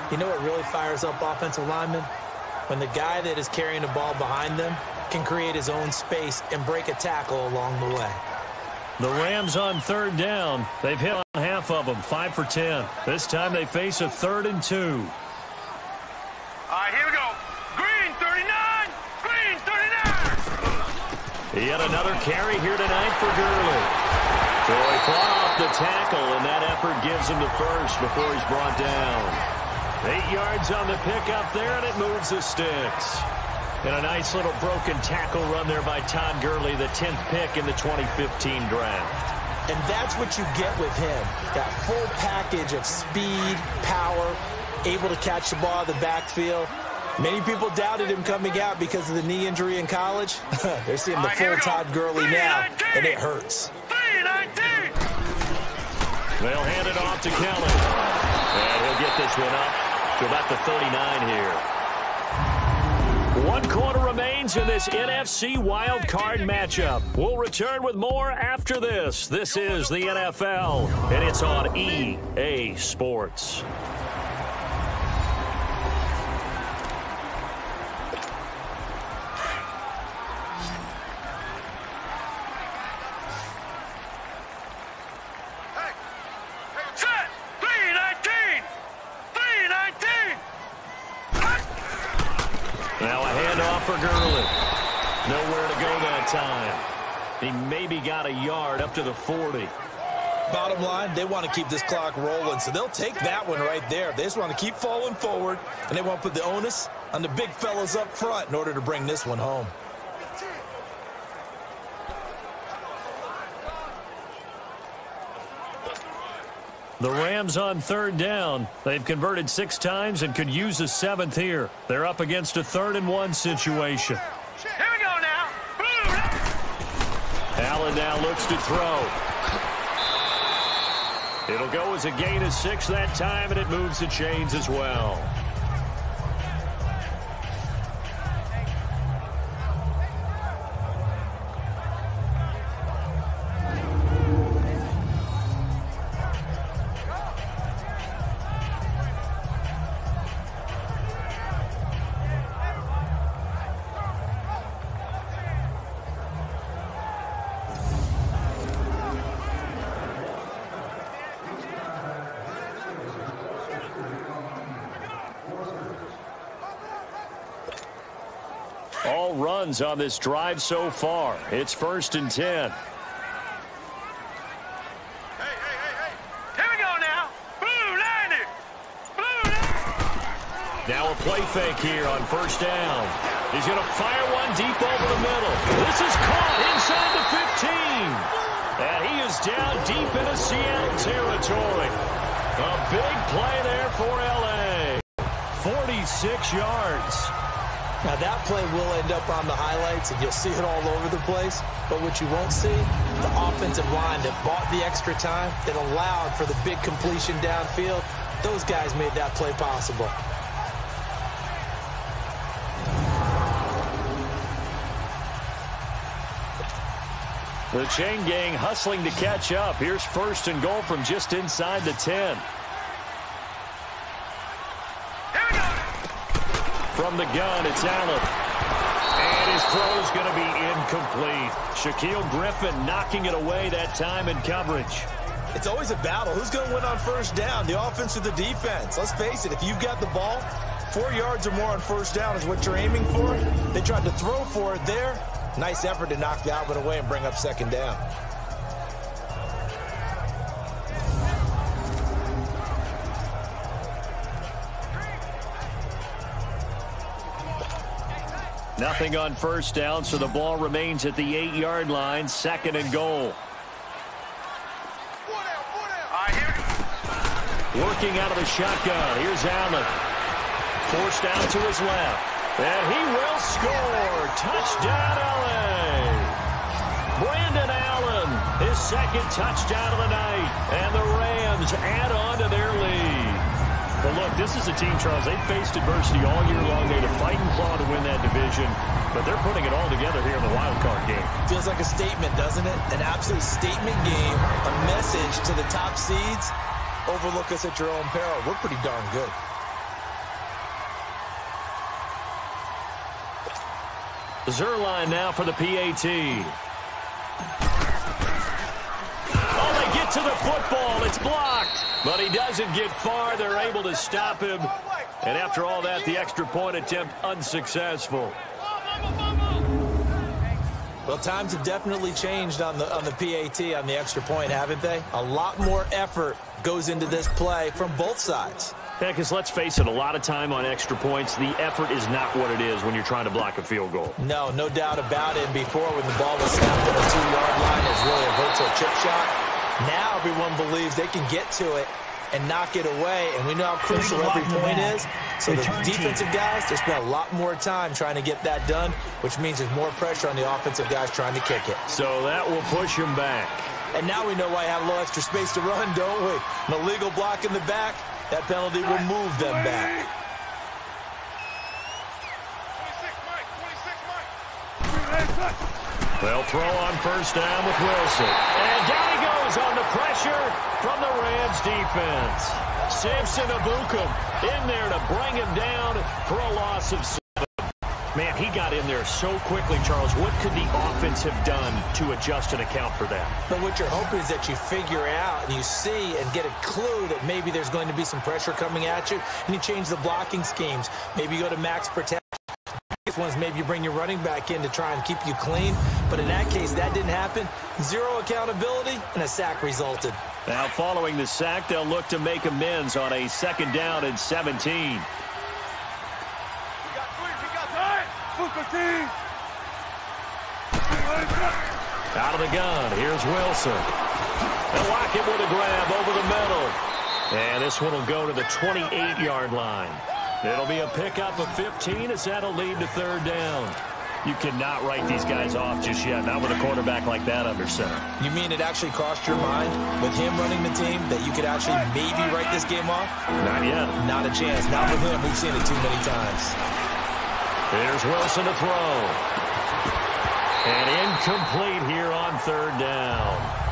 You know what really fires up offensive linemen? When the guy that is carrying the ball behind them can create his own space and break a tackle along the way. The Rams on 3rd down. They've hit on half of them, 5 for 10. This time they face a 3rd and 2. All right, here we go. Green 39. Green 39. Yet another carry here tonight for Gurley. So he fought off the tackle, and that effort gives him the first before he's brought down. 8 yards on the pickup there, and it moves the sticks. And a nice little broken tackle run there by Todd Gurley, the 10th pick in the 2015 draft. And that's what you get with him, that full package of speed, power, able to catch the ball in the backfield. Many people doubted him coming out because of the knee injury in college. They're seeing the full Todd Gurley now, and it hurts. They'll hand it off to Kelly. And he'll get this one up to about the 39 here. 1 quarter remains in this NFC Wildcard matchup. We'll return with more after this. This is the NFL, and it's on EA Sports. For Gurley. Nowhere to go that time. He maybe got a yard up to the 40. Bottom line, they want to keep this clock rolling, so they'll take that one right there. They just want to keep falling forward, and they want to put the onus on the big fellas up front in order to bring this one home. The Rams on 3rd down. They've converted 6 times and could use a 7th here. They're up against a 3rd and 1 situation. Here we go now. Allen now looks to throw. It'll go as a gain of 6 that time, and it moves the chains as well. All runs on this drive so far. It's 1st and 10. Hey. Here we go now. Blue 90. Blue 90. Now a play fake here on 1st down. He's going to fire one deep over the middle. This is caught inside the 15. And he is down deep into Seattle territory. A big play there for L.A. 46 yards. Now, that play will end up on the highlights, and you'll see it all over the place. But what you won't see, the offensive line that bought the extra time, that allowed for the big completion downfield, those guys made that play possible. The chain gang hustling to catch up. Here's 1st and goal from just inside the 10. From the gun, it's Allen. And his throw's going to be incomplete. Shaquille Griffin knocking it away that time in coverage. It's always a battle. Who's going to win on 1st down, the offense or the defense? Let's face it, if you've got the ball, 4 yards or more on 1st down is what you're aiming for. They tried to throw for it there. Nice effort to knock that one away and bring up 2nd down. Nothing on 1st down, so the ball remains at the 8-yard line, 2nd and goal. Working out of the shotgun. Here's Allen. Forced out to his left. And he will score. Touchdown, L.A. Brandon Allen, his second touchdown of the night. And the Rams add on to their lead. But look, this is a team, Charles, they faced adversity all year long. They had to fight and claw to win that division. But they're putting it all together here in the wild card game. Feels like a statement, doesn't it? An absolute statement game. A message to the top seeds. Overlook us at your own peril. We're pretty darn good. Zerline now for the PAT. Oh, they get to the football. It's blocked. But he doesn't get far. They're able to stop him. And after all that, the extra point attempt unsuccessful. Well, times have definitely changed on the PAT, on the extra point, haven't they? A lot more effort goes into this play from both sides. Yeah, because let's face it, a lot of time on extra points, the effort is not what it is when you're trying to block a field goal. No doubt about it. Before, when the ball was snapped on the 2-yard line, it was really a virtual chip shot. Now everyone believes they can get to it and knock it away, and we know how crucial every point is. So the defensive guys, they spend a lot more time trying to get that done, which means there's more pressure on the offensive guys trying to kick it. So that will push him back. And now we know why I have a little extra space to run, don't we? An illegal block in the back, that penalty will move them back. They'll throw on first down with Wilson. And down he goes on the pressure from the Rams defense. Samson Abukum in there to bring him down for a loss of 7. Man, he got in there so quickly, Charles. What could the offense have done to adjust and account for that? But what you're hoping is that you figure out and you see and get a clue that maybe there's going to be some pressure coming at you, and you change the blocking schemes. Maybe you go to max protection. Ones maybe you bring your running back in to try and keep you clean. But in that case, that didn't happen. Zero accountability, and a sack resulted. Now, following the sack, they'll look to make amends on a 2nd down and 17. Out of the gun, here's Wilson. They'll lock it with a grab over the middle. And this one will go to the 28-yard line. It'll be a pickup of 15 as that'll lead to 3rd down. You cannot write these guys off just yet, not with a quarterback like that under center. You mean it actually crossed your mind with him running the team that you could actually maybe write this game off? Not yet. Not a chance. Not with him. We've seen it too many times. Here's Wilson to throw. And incomplete here on 3rd down.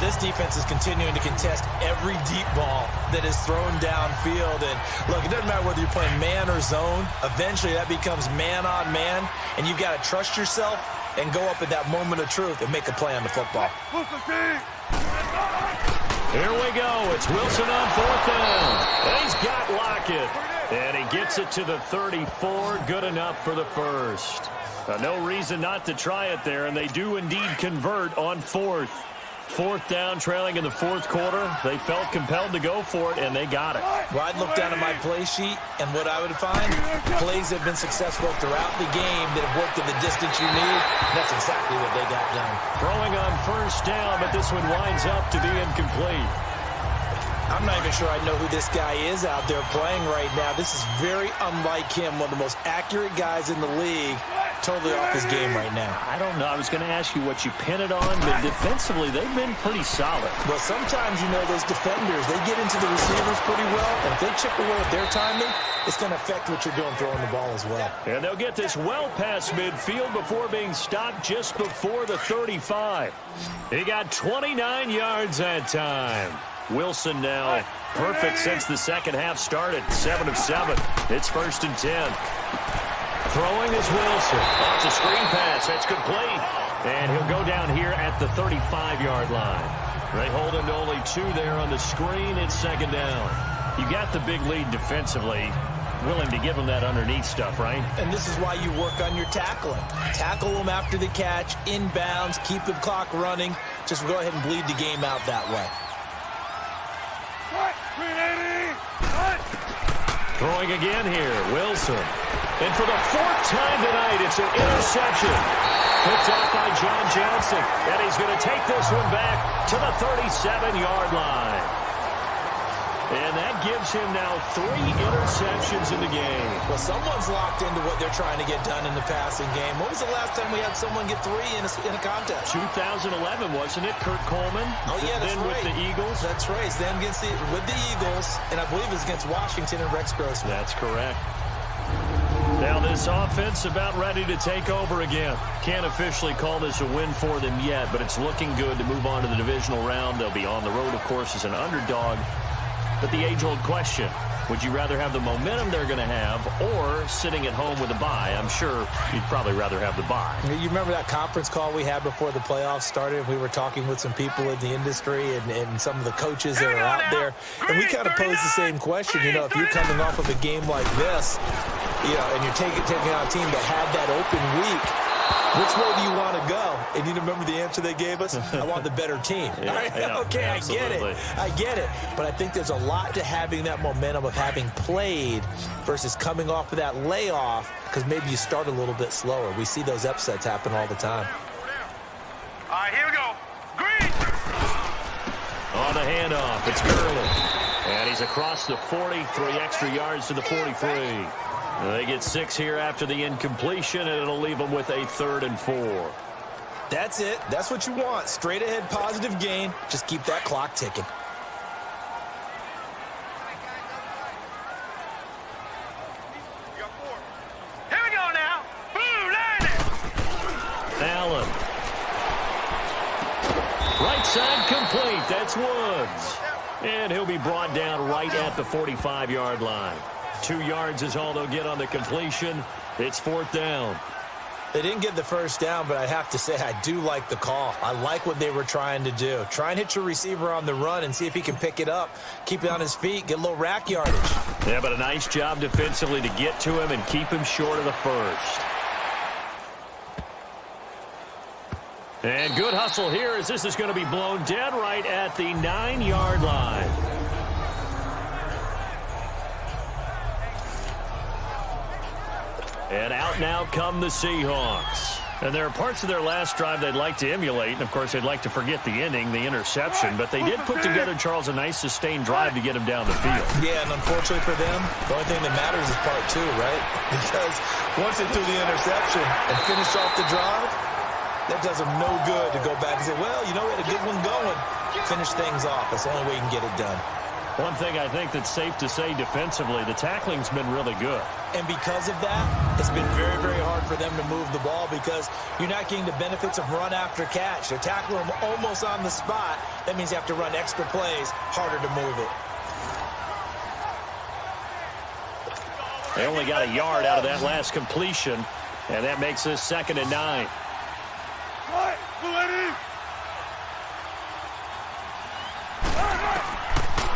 This defense is continuing to contest every deep ball that is thrown downfield. And look, it doesn't matter whether you're playing man or zone. Eventually, that becomes man on man. And you've got to trust yourself and go up at that moment of truth and make a play on the football. Here we go. It's Wilson on 4th down. And he's got Lockett. And he gets it to the 34. Good enough for the first. No reason not to try it there. And they do indeed convert on 4th. 4th down, trailing in the 4th quarter. They felt compelled to go for it, and they got it. Well, I'd look down at my play sheet, and what I would find, plays have been successful throughout the game that have worked at the distance you need. That's exactly what they got done. Throwing on 1st down, but this one winds up to be incomplete. I'm not even sure I know who this guy is out there playing right now. This is very unlike him, one of the most accurate guys in the league. Totally off his game right now. I don't know. I was going to ask you what you pin it on, but defensively, they've been pretty solid. Well, sometimes, you know, those defenders, they get into the receivers pretty well, and if they chip away at their timing, it's going to affect what you're doing throwing the ball as well. And they'll get this well past midfield before being stopped just before the 35. He got 29 yards that time. Wilson now perfect since the second half started. 7 of 7. It's 1st and 10. Throwing is Wilson. Off the screen pass. That's complete. And he'll go down here at the 35-yard line. They hold him to only 2 there on the screen. It's 2nd down. You got the big lead defensively. Willing to give him that underneath stuff, right? And this is why you work on your tackling. Tackle them after the catch, inbounds, keep the clock running. Just go ahead and bleed the game out that way. Throwing again here, Wilson. And for the 4th time tonight, it's an interception. Picked up by John Johnson. And he's going to take this one back to the 37-yard line. And that gives him now 3 interceptions in the game. Well, someone's locked into what they're trying to get done in the passing game. When was the last time we had someone get 3 in a contest? 2011, wasn't it? Kurt Coleman. Oh, yeah, that's then right. with the Eagles. That's right. It's then with the Eagles, and I believe it's against Washington and Rex Grossman. That's correct. Now this offense about ready to take over again. Can't officially call this a win for them yet, but it's looking good to move on to the divisional round. They'll be on the road, of course, as an underdog. But the age-old question, would you rather have the momentum they're going to have or sitting at home with a bye? I'm sure you'd probably rather have the bye. You remember that conference call we had before the playoffs started? We were talking with some people in the industry and some of the coaches that are out there. And we kind of posed the same question. You know, if you're coming off of a game like this, you know, and you're taking out a team that had that open week, which way do you want to go? And you remember the answer they gave us? I want the better team. Yeah, okay, absolutely. I get it. But I think there's a lot to having that momentum of having played versus coming off of that layoff, because maybe you start a little bit slower. We see those upsets happen all the time. All right, here we go. Green. On the handoff, it's Gurley. And he's across the 40, 3 extra yards to the 43. They get 6 here after the incompletion, and it'll leave them with a 3rd and 4. That's it. That's what you want. Straight ahead, positive gain. Just keep that clock ticking. Here we go now. Boom, Allen. Right side complete. That's Woods. And he'll be brought down right at the 45-yard line. 2 yards is all they'll get on the completion. It's 4th down. They didn't get the first down, but I have to say I do like the call. I like what they were trying to do. Try and hit your receiver on the run and see if he can pick it up, keep it on his feet, get a little rack yardage. Yeah, but a nice job defensively to get to him and keep him short of the first. And good hustle here as this is going to be blown dead right at the 9-yard line. And out now come the Seahawks. And there are parts of their last drive they'd like to emulate. And, of course, they'd like to forget the inning, the interception. But they did put together, Charles, a nice sustained drive to get him down the field. Yeah, and unfortunately for them, the only thing that matters is part 2, right? Because once they threw the interception and finished off the drive, that does them no good to go back and say, well, you know, we had a good one going. Finish things off. That's the only way you can get it done. One thing I think that's safe to say defensively, the tackling's been really good. And because of that, it's been very, very hard for them to move the ball because you're not getting the benefits of run after catch. They're tackling them almost on the spot. That means you have to run extra plays, harder to move it. They only got a yard out of that last completion, and that makes this 2nd and 9.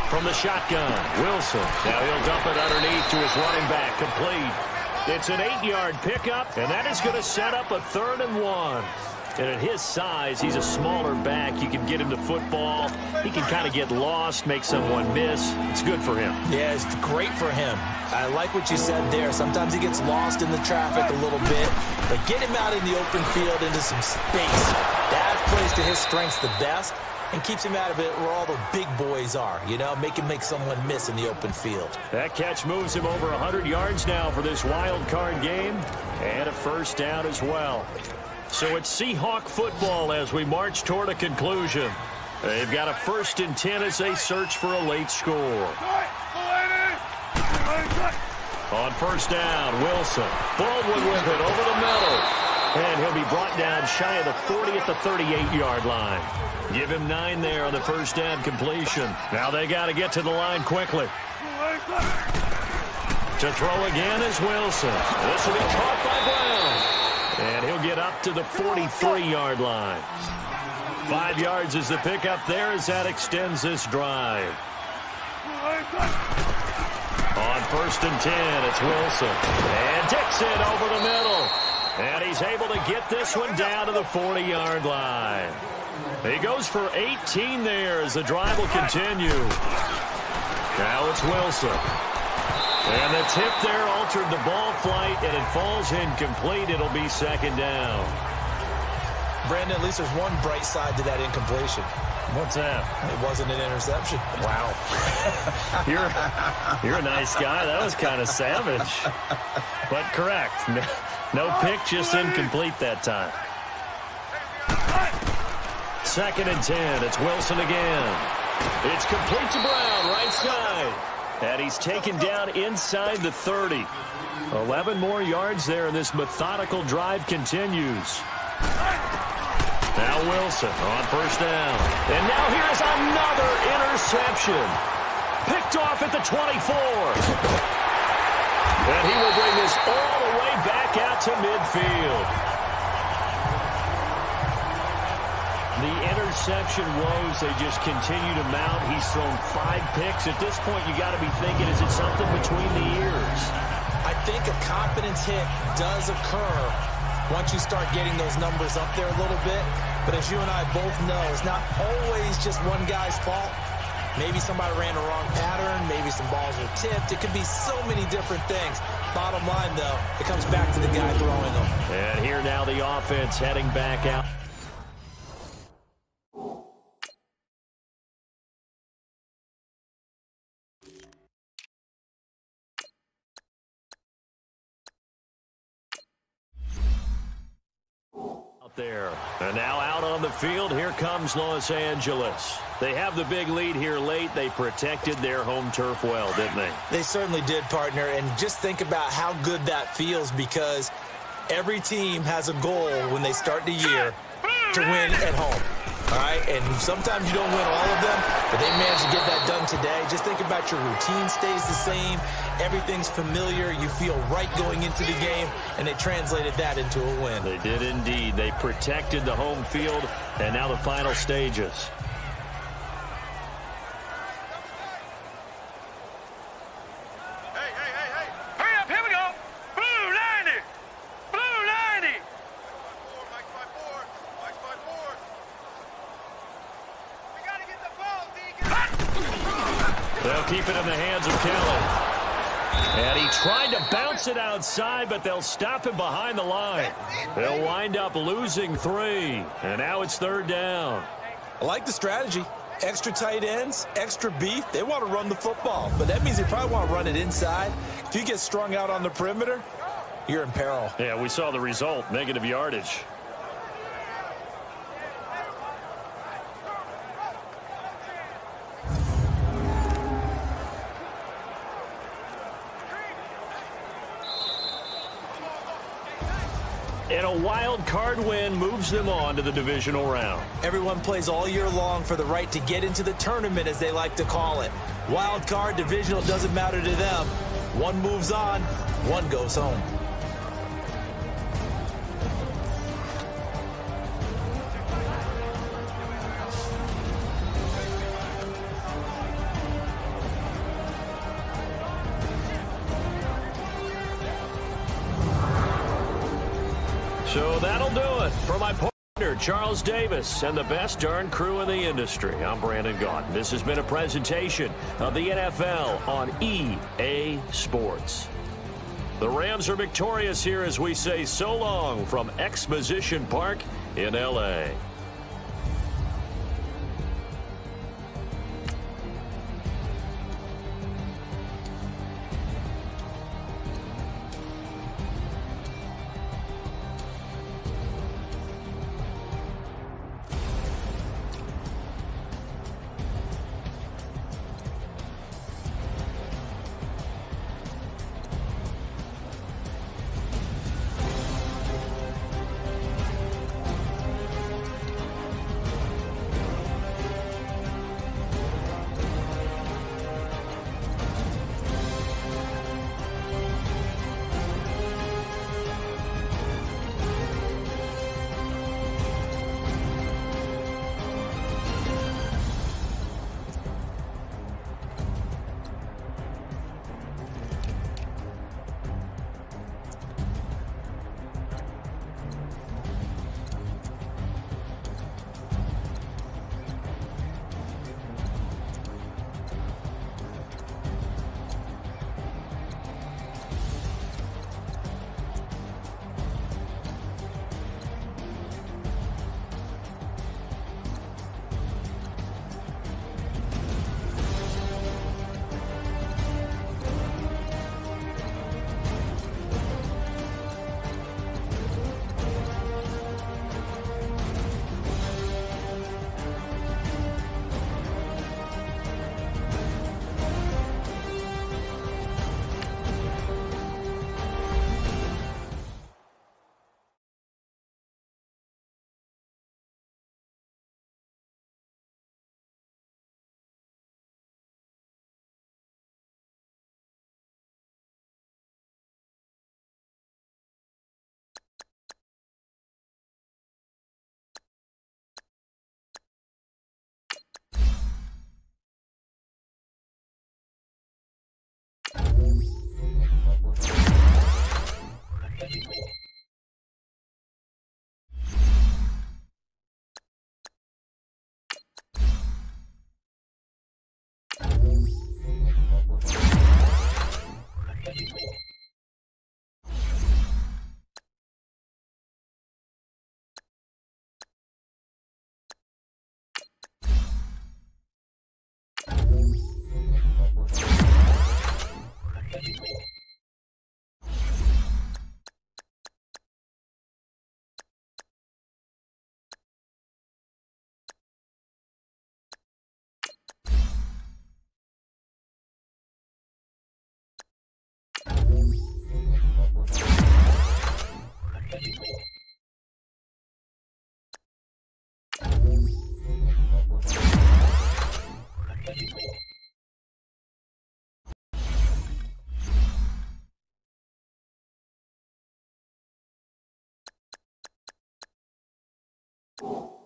From the shotgun, Wilson. Now he'll dump it underneath to his running back, complete. It's an 8-yard pickup, and that is going to set up a 3rd and 1. And at his size, he's a smaller back. You can get him the football. He can kind of get lost, make someone miss. It's good for him. Yeah, it's great for him. I like what you said there. Sometimes he gets lost in the traffic a little bit, but get him out in the open field into some space. That plays to his strengths the best and keeps him out of it where all the big boys are, you know, make someone miss in the open field. That catch moves him over 100 yards now for this wild card game, and a 1st down as well. So it's Seahawk football as we march toward a conclusion. They've got a 1st and 10 as they search for a late score. On 1st down, Wilson. Baldwin with it over the middle. And he'll be brought down shy of the 40 at the 38-yard line. Give him 9 there on the 1st down completion. Now they got to get to the line quickly. To throw again is Wilson. This will be caught by Brown. And he'll get up to the 43-yard line. 5 yards is the pickup there as that extends this drive. On 1st and 10, it's Wilson. And Dixon over the middle. And he's able to get this one down to the 40-yard line. He goes for 18 there as the drive will continue. Now it's Wilson. And the tip there altered the ball flight, and it falls incomplete. It'll be 2nd down. Brandon, at least there's one bright side to that incompletion. What's that? It wasn't an interception. Wow. You're a nice guy. That was kind of savage. But correct. No pick, just incomplete that time. 2nd and 10. It's Wilson again. It's complete to Brown, right side. And he's taken down inside the 30. 11 more yards there, and this methodical drive continues. Now Wilson on 1st down. And now here's another interception. Picked off at the 24. And he will bring this all the way back out to midfield. The interception woes, they just continue to mount. He's thrown 5 picks. At this point, you got to be thinking, is it something between the ears? I think a confidence hit does occur once you start getting those numbers up there a little bit. But as you and I both know, it's not always just one guy's fault. Maybe somebody ran the wrong pattern. Maybe some balls were tipped. It could be so many different things. Bottom line, though, it comes back to the guy throwing them. And here now the offense heading back out. There. And now out on the field, here comes Los Angeles. They have the big lead here late. They protected their home turf well, didn't they? They certainly did, partner. And just think about how good that feels, because every team has a goal when they start the year to win at home. All right, and sometimes you don't win all of them, but they managed to get that done today. Just think about your routine stays the same. Everything's familiar. You feel right going into the game, and they translated that into a win. They did indeed. They protected the home field, and now the final stages. Hurry up, here we go. Blue 90. Blue 90. We got to get the ball, Deacon. They'll keep it in the hands of Kelly. And he tried to bounce it outside, but they'll stop him behind the line. They'll wind up losing 3. And now it's 3rd down. I like the strategy. Extra tight ends, extra beef. They want to run the football, but that means they probably want to run it inside. If you get strung out on the perimeter, you're in peril. Yeah, we saw the result, negative yardage. And a wild card win moves them on to the divisional round. Everyone plays all year long for the right to get into the tournament, as they like to call it. Wild card, divisional, doesn't matter to them. One moves on, one goes home. So that'll do it for my partner, Charles Davis, and the best darn crew in the industry. I'm Brandon Gaudin. This has been a presentation of the NFL on EA Sports. The Rams are victorious here as we say so long from Exposition Park in L.A. Cool.